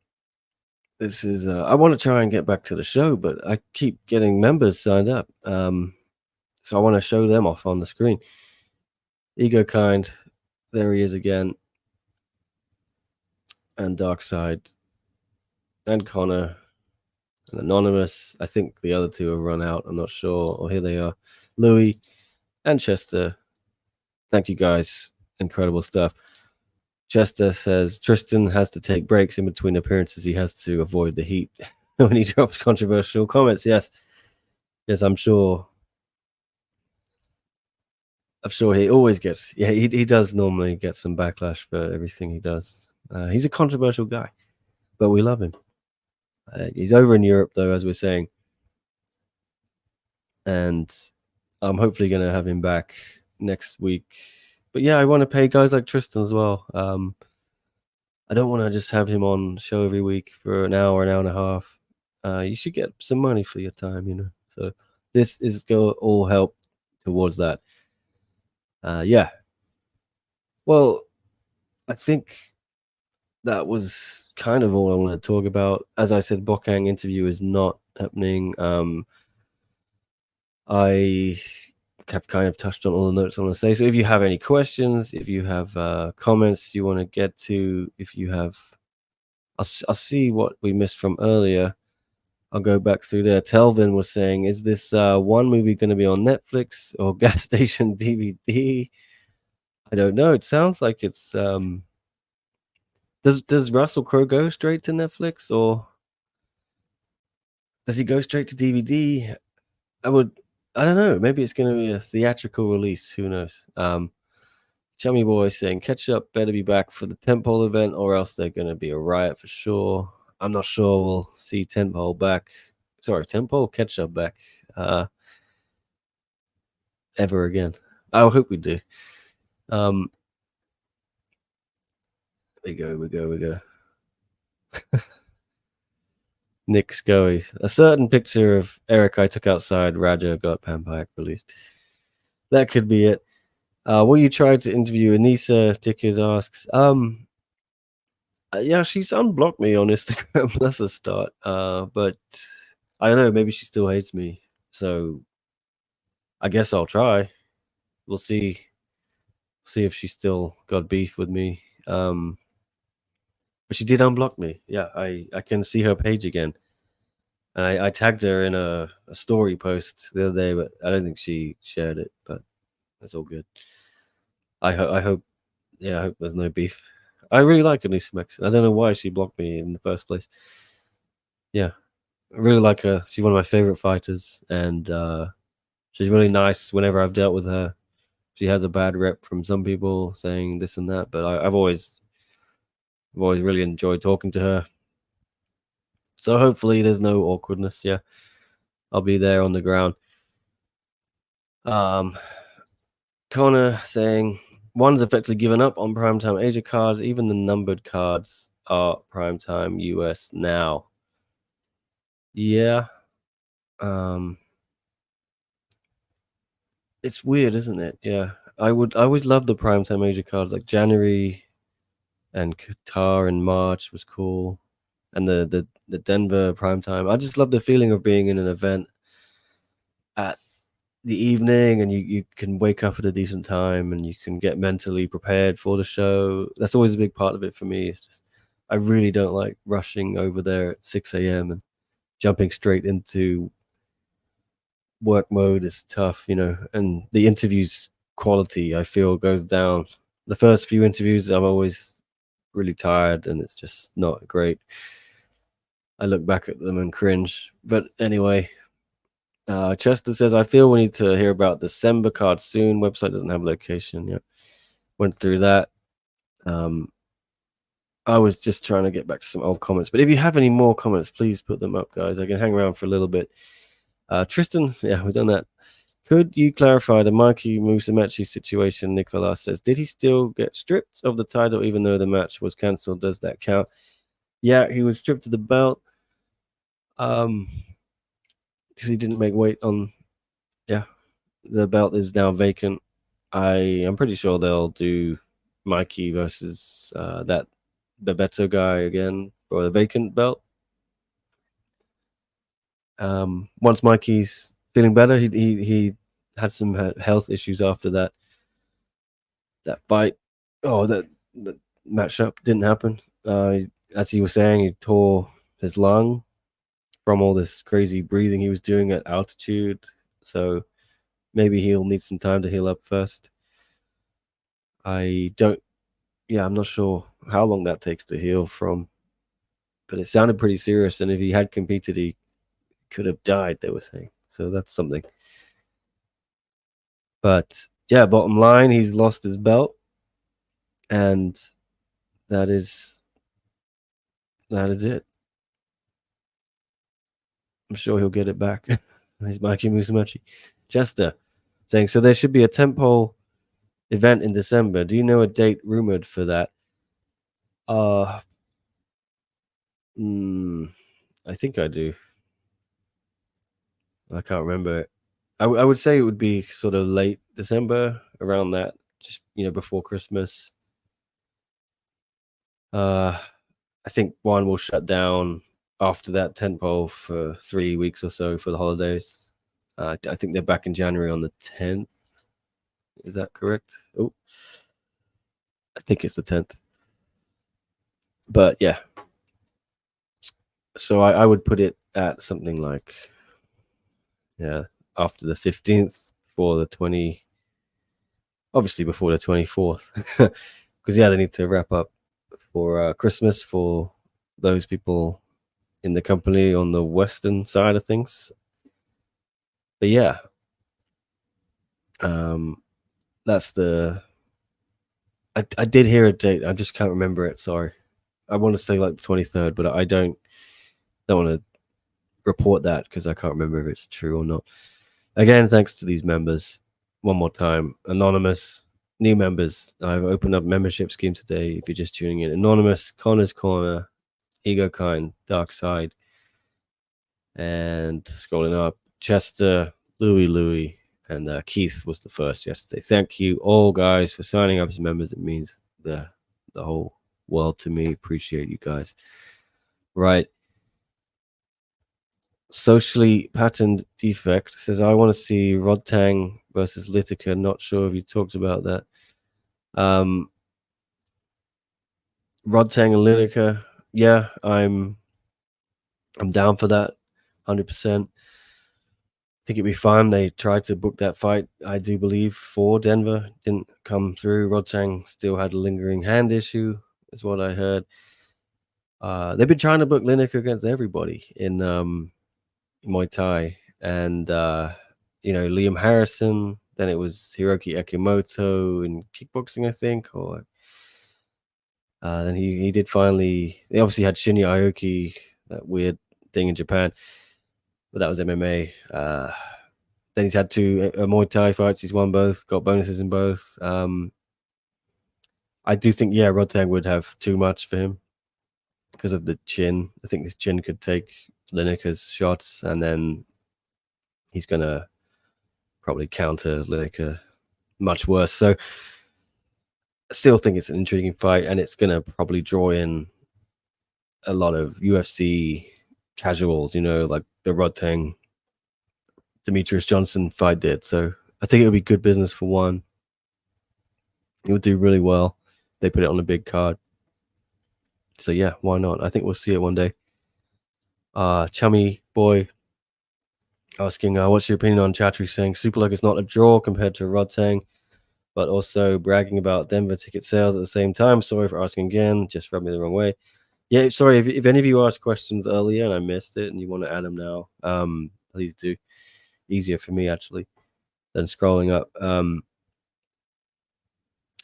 A: This is I want to try and get back to the show, but I keep getting members signed up. So I want to show them off on the screen. Ego Kind, there he is again. And Dark Side. And Connor. And Anonymous. I think the other two have run out. I'm not sure. Oh, here they are. Louis and Chester. Thank you guys. Incredible stuff. Chester says Tristan has to take breaks in between appearances. He has to avoid the heat when he drops controversial comments. Yes, I'm sure. I'm sure he always gets. Yeah, he does normally get some backlash for everything he does. He's a controversial guy, but we love him. He's over in Europe, though, as we're saying, and I'm hopefully going to have him back next week. But yeah, I want to pay guys like Tristan as well. I don't want to just have him on show every week for an hour and a half. You should get some money for your time, So this is going to all help towards that. Yeah. Well, I think that was kind of all I wanted to talk about. As I said, Bokang interview is not happening. I have kind of touched on all the notes I want to say. So if you have any questions, if you have comments you want to get to, if you have, I'll see what we missed from earlier. I'll go back through there. Telvin was saying, is this one movie going to be on Netflix or gas station DVD? I don't know. It sounds like it's does Russell Crowe go straight to Netflix, or does he go straight to DVD? I don't know. Maybe it's going to be a theatrical release. Who knows? Chummy Boy saying Ketchup better be back for the Tentpole event, or else they're going to be a riot for sure. I'm not sure we'll see Tentpole back. Sorry, Tentpole Ketchup back ever again. I hope we do. We go. Nick Scully. A certain picture of Eric I took outside Raja got Panpayak released. That could be it. Will you try to interview Anissa? Dickers asks. Yeah, she's unblocked me on Instagram. That's a start. But I don't know. Maybe she still hates me. So I guess I'll try. We'll see. See if she still got beef with me. But she did unblock me. Yeah, I can see her page again. And I tagged her in a story post the other day, but I don't think she shared it. But that's all good. I hope. Yeah, I hope there's no beef. I really like Anissa Maxon. I don't know why she blocked me in the first place. Yeah, I really like her. She's one of my favorite fighters, and she's really nice. Whenever I've dealt with her, she has a bad rep from some people saying this and that, but I've always really enjoyed talking to her. So hopefully there's no awkwardness. Yeah, I'll be there on the ground. Connor saying one's effectively given up on primetime Asia cards. Even the numbered cards are primetime US now. Yeah. It's weird, isn't it? Yeah. I always love the primetime Asia cards, like January and Qatar in March was cool. And the Denver primetime. I just love the feeling of being in an event at the evening, and you can wake up at a decent time and you can get mentally prepared for the show. That's always a big part of it for me. It's just I really don't like rushing over there at 6 a.m. and jumping straight into work mode is tough, and the interviews quality I feel goes down. The first few interviews I'm always really tired and it's just not great. I look back at them and cringe. But anyway, Chester says, I feel we need to hear about December card soon. Website doesn't have location yet. Went through that. I was just trying to get back to some old comments. But if you have any more comments, please put them up, guys. I can hang around for a little bit. Tristan, yeah, we've done that. Could you clarify the Mikey Musumeci situation? Nicolas says, did he still get stripped of the title even though the match was cancelled? Does that count? Yeah, he was stripped of the belt. Because he didn't make weight on. Yeah, the belt is now vacant. I'm pretty sure they'll do Mikey versus that Bebeto guy again for the vacant belt. Once Mikey's feeling better, he had some health issues after that fight. Oh, that matchup didn't happen. As he was saying, he tore his lung from all this crazy breathing he was doing at altitude. So maybe he'll need some time to heal up first. I'm not sure how long that takes to heal from, but it sounded pretty serious. And if he had competed, he could have died, they were saying. So that's something. But yeah, bottom line, he's lost his belt, and that is it. I'm sure he'll get it back. He's Mikey Musumeci. Chester saying, so there should be a tentpole event in December. Do you know a date rumored for that? I think I do. I can't remember it. I would say it would be sort of late December, around that, just before Christmas. I think one will shut down after that tentpole for 3 weeks or so for the holidays. I think they're back in January on the 10th. Is that correct? Oh, I think it's the 10th. But yeah. So I would put it at something like, after the 15th, before the 20, obviously before the 24th. Because, they need to wrap up for Christmas for those people in the company on the western side of things. But yeah, that's the. I did hear a date. I just can't remember it. Sorry, I want to say like the 23rd, but I don't want to report that because I can't remember if it's true or not. Again, thanks to these members. One more time, anonymous, new members. I've opened up membership scheme today. If you're just tuning in, anonymous, Connor's Corner, Ego Kind, Dark Side, and scrolling up, Chester, Louis, and Keith was the first yesterday. Thank you all, guys, for signing up as members. It means the whole world to me. Appreciate you guys. Right. Socially Patterned Defect says, I want to see Rodtang versus Litica. Not sure if you talked about that. Rodtang and Litica, yeah, I'm down for that, 100%. I think it'd be fun. They tried to book that fight, I do believe, for Denver. Didn't come through. Rodtang still had a lingering hand issue, is what I heard. They've been trying to book Lineker against everybody in Muay Thai. And, Liam Harrison. Then it was Hiroki Ekimoto in kickboxing, I think. Or then he did finally. They obviously had Shinya Aoki, that weird thing in Japan. But that was MMA. Then he's had two Muay Thai fights. He's won both, got bonuses in both. I do think, Rodtang would have too much for him because of the chin. I think his chin could take Lineker's shots, and then he's going to probably counter Lineker much worse. So I still think it's an intriguing fight, and it's going to probably draw in a lot of UFC casuals, like the Rodtang Demetrius Johnson fight did. So I think it would be good business for one. It would do really well. They put it on a big card. So yeah, why not? I think we'll see it one day. Chummy Boy asking, what's your opinion on Chatri saying Superleg is not a draw compared to Rodtang, but also bragging about Denver ticket sales at the same time? Sorry for asking again. Just rubbed me the wrong way. Yeah, sorry if any of you asked questions earlier and I missed it and you want to add them now, please do. Easier for me actually than scrolling up.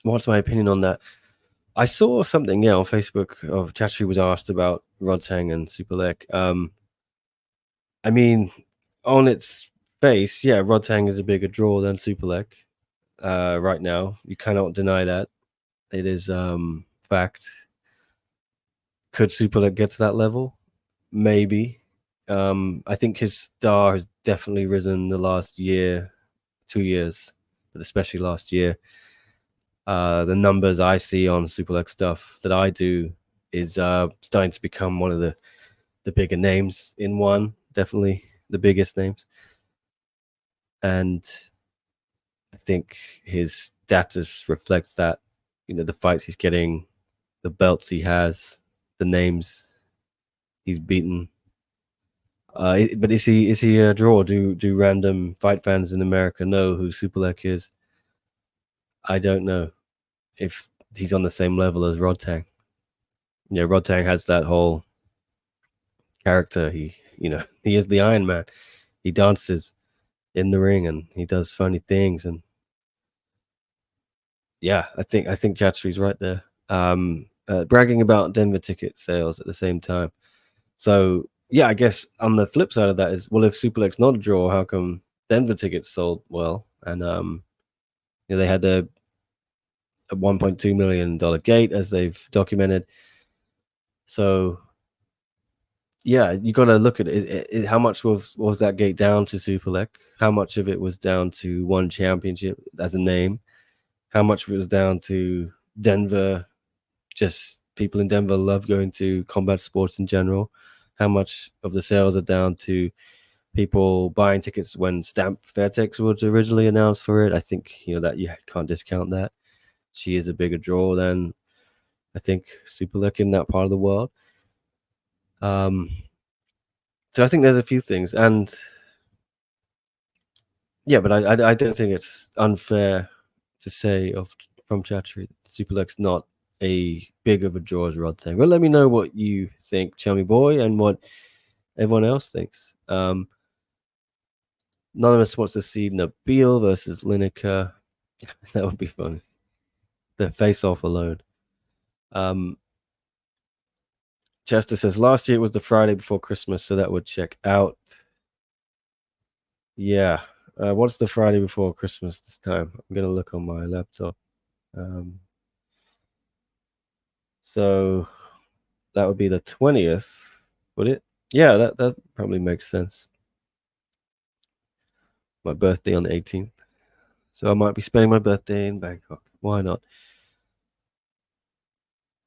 A: What's my opinion on that? I saw something on Facebook of Chatri was asked about Rodtang and Superleg. I mean, on its face, Rodtang is a bigger draw than Superleg right now. You cannot deny that. It is fact. Could Superleg get to that level? Maybe. I think his star has definitely risen the last year, 2 years, but especially last year. The numbers I see on Superleg stuff that I do is starting to become one of the bigger names in one, definitely the biggest names. And I think his status reflects that, the fights he's getting, the belts he has, the names he's beaten. But is he a draw? Do random fight fans in America know who Superleg is? I don't know if he's on the same level as Rodtang. Yeah, Rodtang has that whole character. He is the Iron Man. He dances in the ring and he does funny things, and yeah, I think Chatri's right there. Bragging about Denver ticket sales at the same time. So yeah, I guess on the flip side of that is, well, if Superleg's not a draw, how come Denver tickets sold well? And they had a $1.2 million gate, as they've documented. So yeah, you got to look at it. How much was that gate down to Superleg? How much of it was down to one championship as a name? How much of it was down to Denver? Just people in Denver love going to combat sports in general. How much of the sales are down to people buying tickets when Stamp Fairtex was originally announced for it? I think that you can't discount that. She is a bigger draw than I think Superleg in that part of the world. So I think there's a few things, and yeah, but I don't think it's unfair to say from Chatri, Superleg's not a big of a draw as Rodtang. Well, let me know what you think, Chummy Boy, and what everyone else thinks. Anonymous wants to see Nabil versus Lineker. That would be funny. The face-off alone. Chester says last year it was the Friday before Christmas, so that would check out. Yeah. What's the Friday before Christmas this time? I'm going to look on my laptop. So that would be the 20th, would it? Yeah, that probably makes sense. My birthday on the 18th. So I might be spending my birthday in Bangkok. Why not?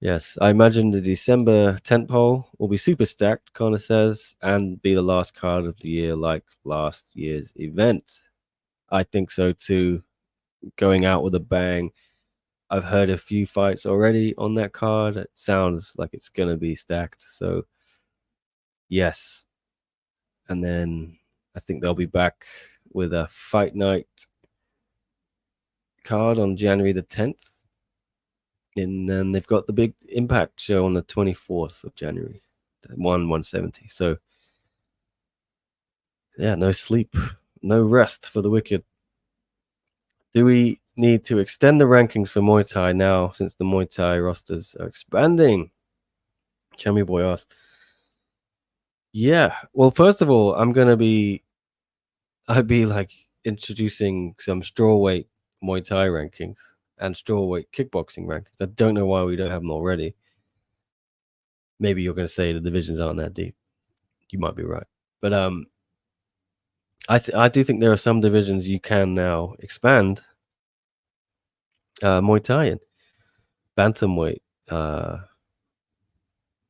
A: Yes, I imagine the December tentpole will be super stacked, Connor says, and be the last card of the year like last year's event. I think so too. Going out with a bang. I've heard a few fights already on that card. It sounds like it's going to be stacked. So, yes. And then I think they'll be back with a fight night card on January the 10th. And then they've got the big Impact show on the 24th of January, 170. So, yeah, no sleep, no rest for the wicked. Do we need to extend the rankings for Muay Thai now since the Muay Thai rosters are expanding? Chummy Boy asked. Yeah, well, first of all, I'd be like introducing some strawweight Muay Thai rankings and strawweight kickboxing rankings. I don't know why we don't have them already. Maybe you're going to say the divisions aren't that deep. You might be right, but I do think there are some divisions you can now expand Muay Thai in. Bantamweight,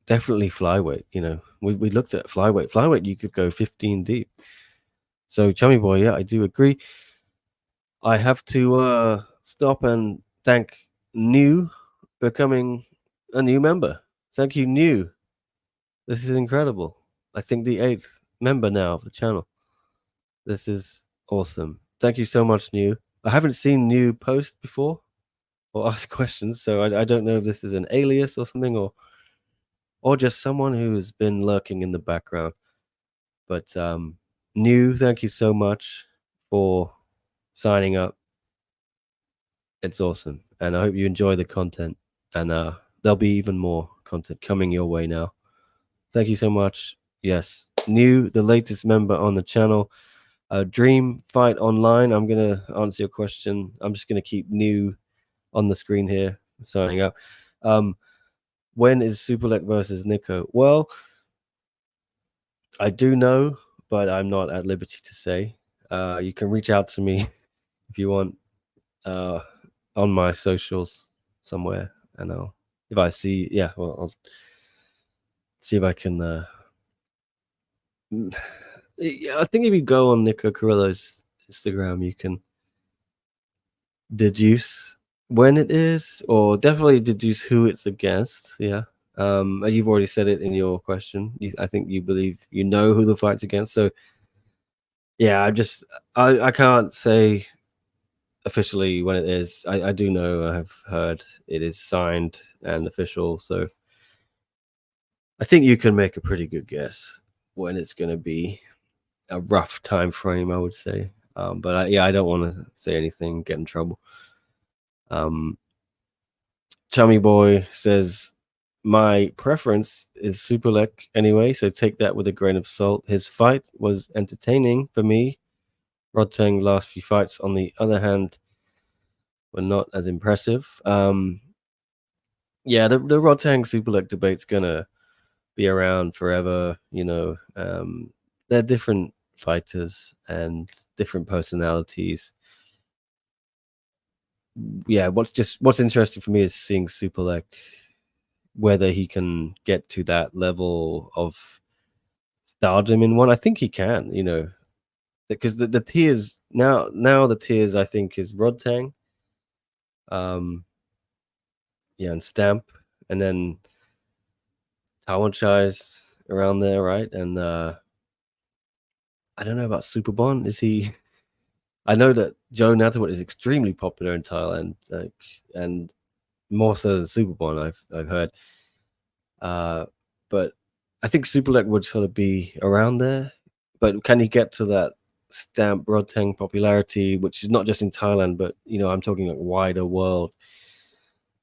A: definitely flyweight. You know, we looked at flyweight. Flyweight, you could go 15 deep. So, Chummy Boy, yeah, I do agree. I have to stop and thank New becoming a new member. Thank you, New. This is incredible. I think the 8th member now of the channel. This is awesome. Thank you so much, New. I haven't seen New post before or ask questions, so I don't know if this is an alias or something, or just someone who's been lurking in the background. But New, thank you so much for signing up. It's awesome, and I hope you enjoy the content. And there'll be even more content coming your way now. Thank you so much. Yes, New, the latest member on the channel. Dream Fight Online. I'm gonna answer your question. I'm just gonna keep New on the screen here, signing up. When is Superlek versus Nico? Well, I do know, but I'm not at liberty to say. You can reach out to me if you want on my socials somewhere, and if I see, I'll see if I can. I think if you go on Nico Carrillo's Instagram, you can deduce when it is, or definitely deduce who it's against. Yeah. You've already said it in your question. I think you believe you know who the fight's against. So yeah, I can't say officially when it is. I do know, I have heard it is signed and official. So I think you can make a pretty good guess when it's going to be. A rough time frame, I would say. But I don't want to say anything, get in trouble. Chummy Boy says, my preference is Superlek anyway, so take that with a grain of salt. His fight was entertaining for me. Rodtang's last few fights, on the other hand, were not as impressive. The Rodtang Superlek debate's gonna be around forever. You know, they're different fighters and different personalities. Yeah, what's interesting for me is seeing Superlek, whether he can get to that level of stardom in one. I think he can, you know, because the tiers now the tiers I think is Rodtang, and Stamp, and then Tawanchai's around there, right? And I don't know about Superbon. Is he? I know that Joe Natawat is extremely popular in Thailand, and more so than Superbon. I've heard. But I think Superlek would sort of be around there. But can he get to that Stamp Rodtang popularity, which is not just in Thailand, but you know, I'm talking like wider world.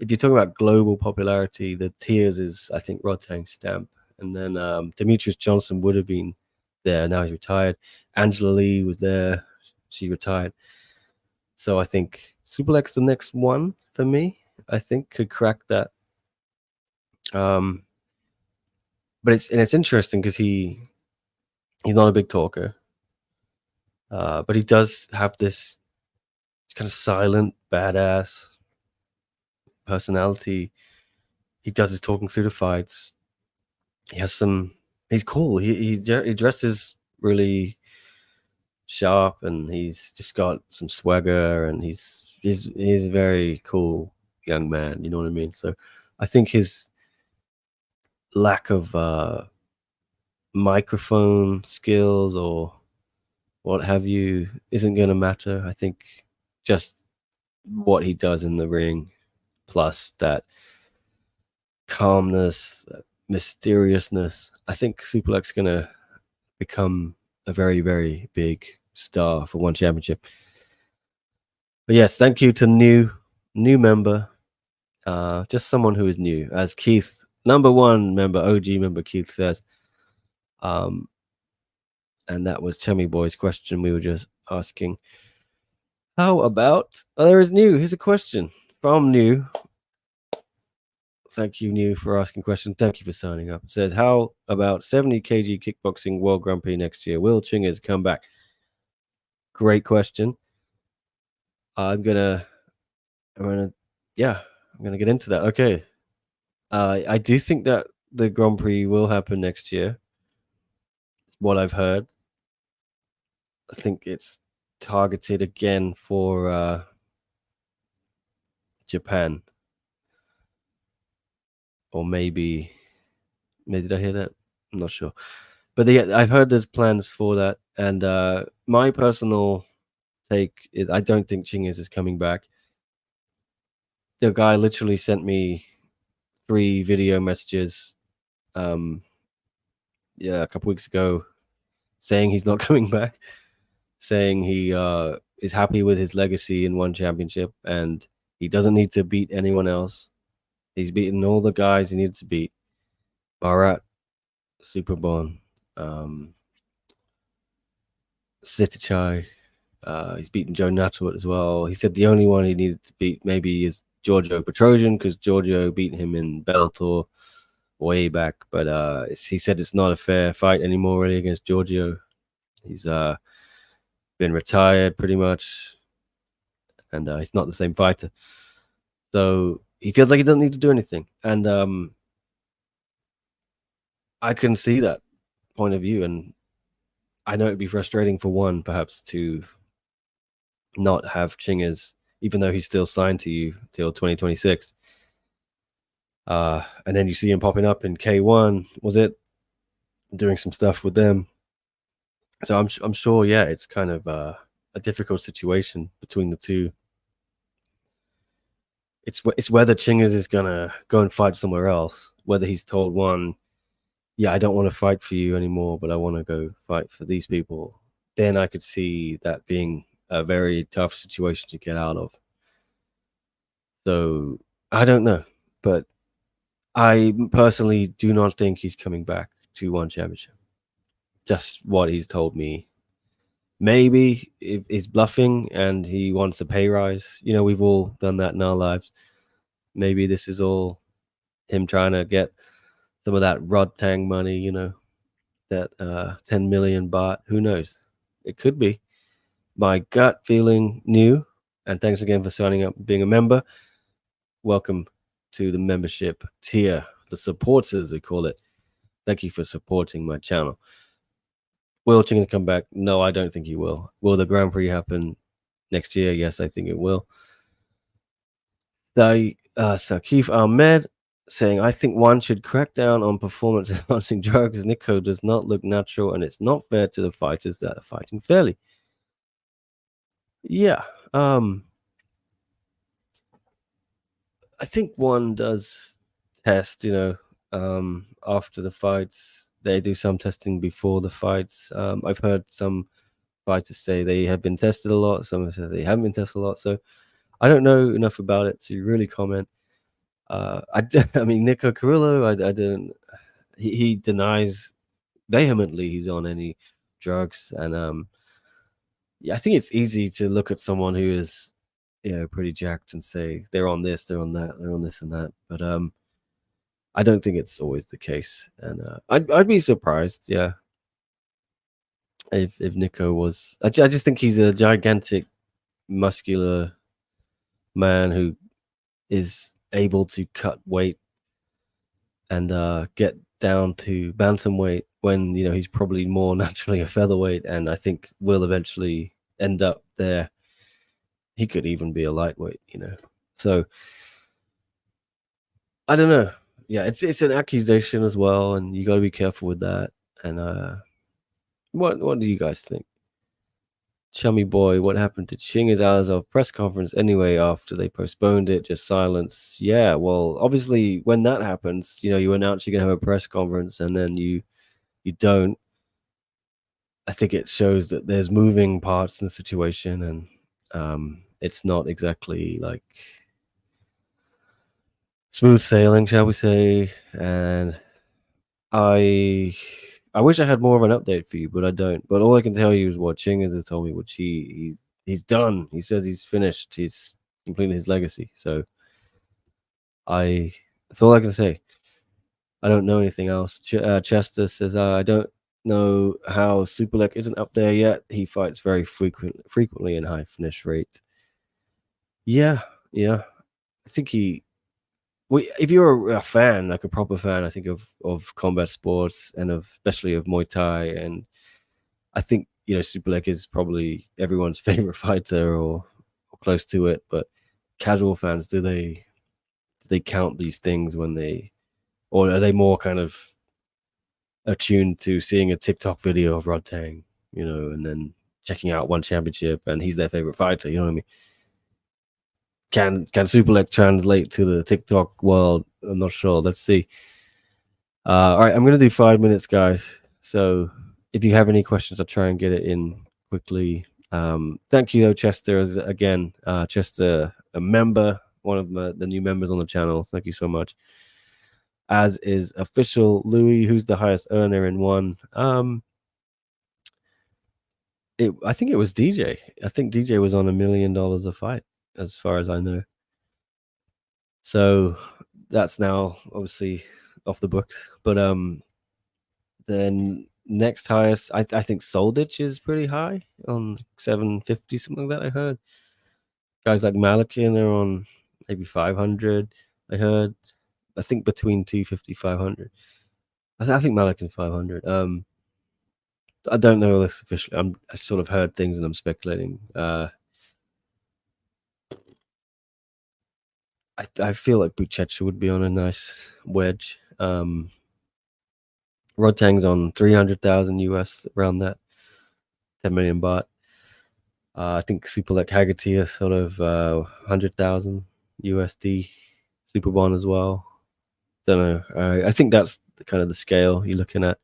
A: If you're talking about global popularity, the tiers is I think Rodtang, Stamp, and then Demetrius Johnson would have been there. Now he's retired. Angela Lee was there. She retired. So I think Superlek's the next one for me. I think could crack that. But it's interesting because he's not a big talker, but he does have this kind of silent, badass personality. He does his talking through the fights. He has some. He's cool. He dresses really sharp, and he's just got some swagger, and he's a very cool young man. You know what I mean? So I think his lack of microphone skills or what have you isn't going to matter. I think just what he does in the ring, plus that calmness, that mysteriousness. I think Superlek's going to become a very, very big star for one championship. But yes, thank you to new member, just someone who is new, as Keith, number one member, OG member Keith says. And that was Chummy Boy's question we were just asking, how about there is New? Here's a question from New. Thank you, New, for asking question. Thank you for signing up. It says, how about 70 kg kickboxing World Grand Prix next year? Will Chingas come back? Great question. I'm gonna get into that. Okay. I do think that the Grand Prix will happen next year. What I've heard. I think it's targeted again for Japan. Or maybe did I hear that? I'm not sure. But yeah, I've heard there's plans for that. And my personal take is I don't think Chingiz is coming back. The guy literally sent me 3 video messages a couple weeks ago saying he's not coming back, saying he is happy with his legacy in one championship and he doesn't need to beat anyone else. He's beaten all the guys he needs to beat. Barat, Superbon, Sitichai. He's beaten Joe Natawat as well. He said the only one he needed to beat maybe is Giorgio Petrosian because Giorgio beat him in Bellator way back. But he said it's not a fair fight anymore really against Giorgio. He's been retired pretty much, and he's not the same fighter. So he feels like he doesn't need to do anything. And I can see that point of view, and I know it'd be frustrating for one perhaps to not have Chingas, even though he's still signed to you till 2026. And then you see him popping up in K1, was it? Doing some stuff with them. So I'm sure, yeah, it's kind of a difficult situation between the two. It's whether Chingas is gonna go and fight somewhere else, whether he's told one, yeah, I don't want to fight for you anymore, but I want to go fight for these people. Then I could see that being a very tough situation to get out of. So I don't know, but I personally do not think he's coming back to one championship. Just what he's told me. Maybe if he's bluffing and he wants a pay rise. You know, we've all done that in our lives. Maybe this is all him trying to get some of that Rodtang money, you know, that 10 million baht. Who knows? It could be. My gut feeling New. And thanks again for signing up and being a member. Welcome to the membership tier, the supporters, we call it. Thank you for supporting my channel. Will Chingas come back? No, I don't think he will. Will the Grand Prix happen next year? Yes, I think it will. Sakif Ahmed saying, I think one should crack down on performance enhancing drugs. Nico does not look natural and it's not fair to the fighters that are fighting fairly. Yeah. I think one does test, you know, after the fights. They do some testing before the fights. I've heard some fighters say they have been tested a lot. Some have said they haven't been tested a lot. So I don't know enough about it to really comment. I mean, Nico Carrillo, I don't. He denies vehemently he's on any drugs, and yeah, I think it's easy to look at someone who is, you know, pretty jacked and say they're on this, they're on that, they're on this and that. But I don't think it's always the case, and I'd be surprised, yeah, if Nico was. I just think he's a gigantic, muscular man who is able to cut weight and get down to bantamweight when, you know, he's probably more naturally a featherweight, and I think will eventually end up there. He could even be a lightweight, you know. So I don't know. Yeah, it's an accusation as well, and you got to be careful with that. And what do you guys think? Chummy boy, what happened to Chingiz Azov press conference anyway after they postponed it? Just silence. Yeah, well, obviously when that happens, you know, you announce you're gonna have a press conference and then you don't. I think it shows that there's moving parts in the situation, and it's not exactly like smooth sailing, shall we say. And I I wish I had more of an update for you, but I don't. But all I can tell you is what Chingers has told me, which he's done. He says he's finished. He's completed his legacy. So that's all I can say. I don't know anything else. Chester says I don't know how Superlek isn't up there yet. He fights very frequently in high finish rate. Yeah. I think if you're a fan, like a proper fan, I think of combat sports and especially of Muay Thai, and I think Superlek is probably everyone's favorite fighter or close to it. But casual fans, do they count these things or are they more kind of attuned to seeing a TikTok video of Rod Tang, and then checking out one championship and he's their favorite fighter? You know what I mean? Can Superlek translate to the TikTok world? I'm not sure. Let's see. All right, I'm gonna do 5 minutes, guys. So if you have any questions, I'll try and get it in quickly. Thank you, Chester, again. Chester, a member, one of the new members on the channel. Thank you so much. As is official Louis, who's the highest earner in one. I think it was DJ. I think DJ was on $1 million a fight, as far as I know. So that's now obviously off the books. But then next highest, I think Solditch is pretty high on 750, something like that. I heard guys like Malakin are on maybe 500. I heard. I think between 250 500. I think Malakin's 500. I don't know this officially. I sort of heard things and I'm speculating. I feel like Buchecha would be on a nice wedge. Rodtang's on 300,000 US, around that, 10 million baht. I think Superlek Haggerty is sort of 100,000 USD. Superbond as well. Don't know. I think that's kind of the scale you're looking at.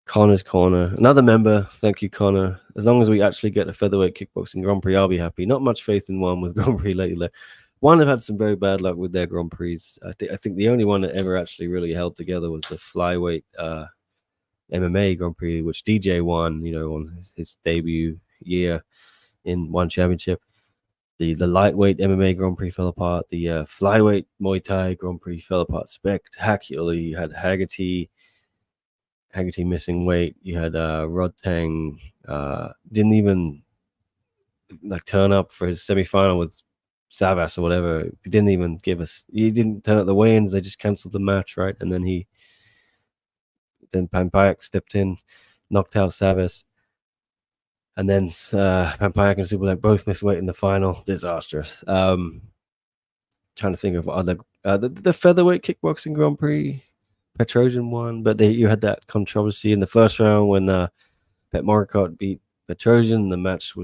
A: Connor's Corner, another member. Thank you, Connor. As long as we actually get a featherweight kickboxing Grand Prix, I'll be happy. Not much faith in one with Grand Prix lately. One have had some very bad luck with their Grand Prix. I think the only one that ever actually really held together was the flyweight MMA Grand Prix, which DJ won, on his debut year in one championship. The lightweight MMA Grand Prix fell apart. The flyweight Muay Thai Grand Prix fell apart spectacularly. You had Haggerty missing weight. You had Rod Tang didn't even turn up for his semifinal with Savas or whatever. He didn't even he didn't turn up the weigh-ins. They just cancelled the match, right? And then Panpayak stepped in, knocked out Savas. And then Panpayak and Superlek both missed weight in the final. Disastrous. Trying to think of other the featherweight kickboxing Grand Prix. Petrosian won, but you had that controversy in the first round when Pet Marcotte beat Petrosian. The match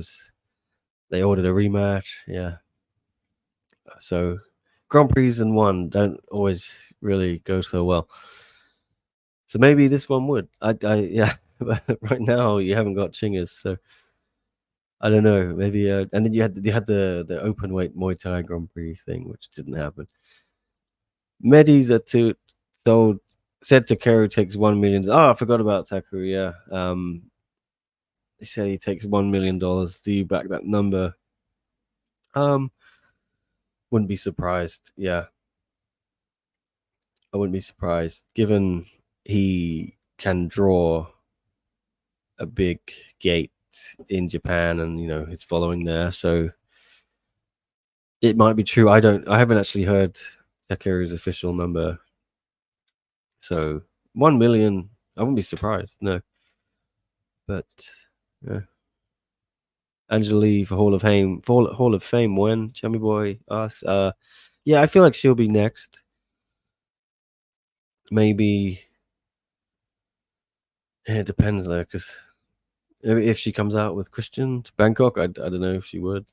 A: they ordered a rematch. Yeah. So Grand Prix and one don't always really go so well. So maybe this one would. Yeah. But right now you haven't got Chingers, so I don't know. Maybe and then you had the open weight Muay Thai Grand Prix thing, which didn't happen. Medi's at two. So said Takeru takes $1 million. Oh, I forgot about Takeru. Yeah. He said he takes $1 million. Do you back that number? Wouldn't be surprised. Yeah. I wouldn't be surprised, given he can draw a big gate in Japan and his following there. So it might be true. I haven't actually heard Takeru's official number. So 1 million, I wouldn't be surprised. No. But yeah. Angela for Hall of Fame when Chummy Boy asks. Yeah, I feel like she'll be next. Maybe it depends though, because if she comes out with Christian to Bangkok, I don't know if she would.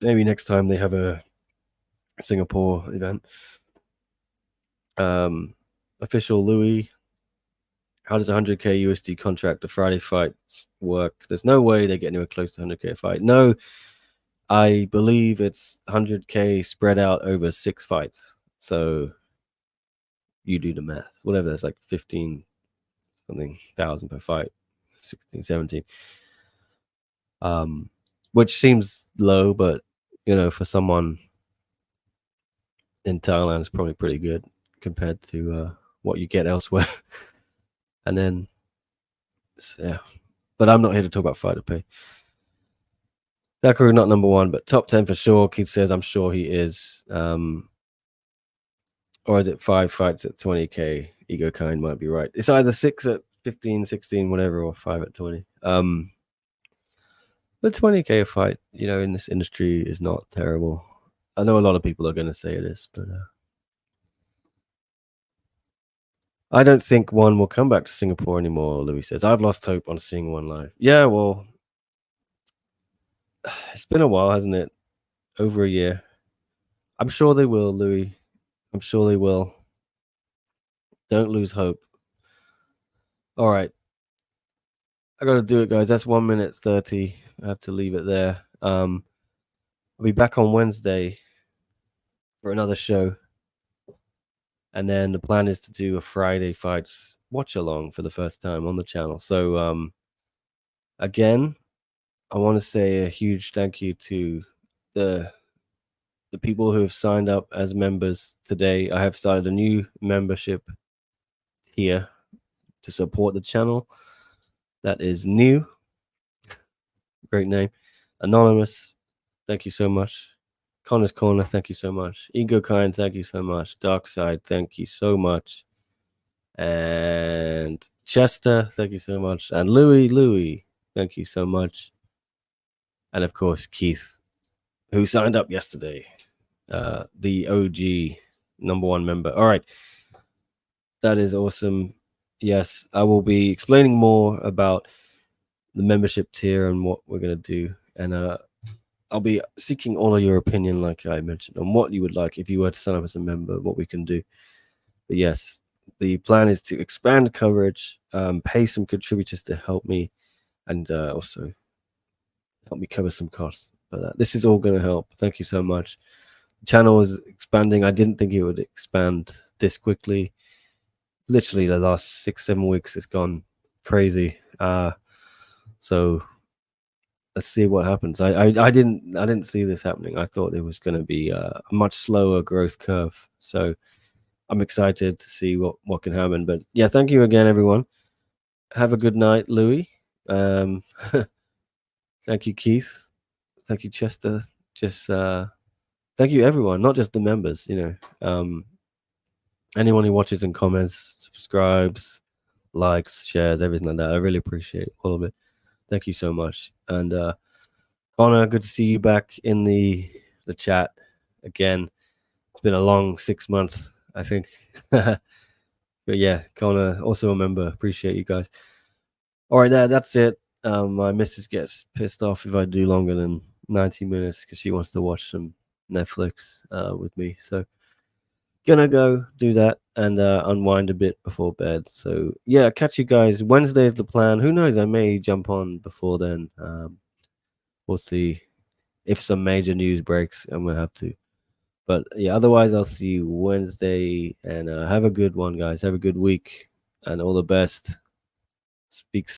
A: Maybe next time they have a Singapore event. Official Louis. How does 100k USD contract a Friday fight work? There's no way they get anywhere close to 100k a fight. No, I believe it's 100k spread out over 6 fights. So you do the math. Whatever, that's like 15 something thousand per fight, 16, 17. Which seems low, but for someone in Thailand, it's probably pretty good compared to what you get elsewhere. And then, yeah, but I'm not here to talk about fighter pay. Dakaru not number one, but top 10 for sure. Keith says, I'm sure he is. Or is it 5 fights at 20K? Ego Kind might be right. It's either 6 at 15, 16, whatever, or 5 at 20. But 20K a fight, in this industry is not terrible. I know a lot of people are going to say it is, but I don't think one will come back to Singapore anymore, Louis says. I've lost hope on seeing one live. Yeah, well, it's been a while, hasn't it? Over a year. I'm sure they will, Louis. I'm sure they will. Don't lose hope. All right. I got to do it, guys. That's 1 minute 30. I have to leave it there. I'll be back on Wednesday for another show. And then the plan is to do a Friday fights watch along for the first time on the channel. So, again, I want to say a huge thank you to the people who have signed up as members today. I have started a new membership here to support the channel. That is new. Great name. Anonymous, thank you so much. Connor's Corner, thank you so much. Ego Kind, thank you so much. Dark Side, thank you so much. And Chester, thank you so much. And Louis, thank you so much. And of course, Keith, who signed up yesterday, the OG number one member. All right, that is awesome. Yes, I will be explaining more about the membership tier and what we're going to do. And I'll be seeking all of your opinion, like I mentioned, on what you would like if you were to sign up as a member, what we can do. But yes, the plan is to expand coverage, pay some contributors to help me, and also help me cover some costs. But this is all going to help. Thank you so much. The channel is expanding. I didn't think it would expand this quickly. Literally, the last 6-7 weeks, it's gone crazy. So let's see what happens. I didn't see this happening. I thought it was going to be a much slower growth curve. So I'm excited to see what can happen. But yeah, thank you again, everyone. Have a good night, Louis. Thank you, Keith. Thank you, Chester. Just thank you, everyone, not just the members. Anyone who watches and comments, subscribes, likes, shares, everything like that. I really appreciate all of it. Thank you so much. And Connor, good to see you back in the chat again. It's been a long 6 months, I think. But yeah, Connor, also a member. Appreciate you guys. All right, that's it. My missus gets pissed off if I do longer than 90 minutes because she wants to watch some Netflix with me. So gonna go do that and unwind a bit before bed. So yeah, catch you guys. Wednesday is the plan. Who knows? I may jump on before then. We'll see if some major news breaks. I'm gonna have to. But yeah, otherwise I'll see you Wednesday and have a good one, guys. Have a good week and all the best. Speak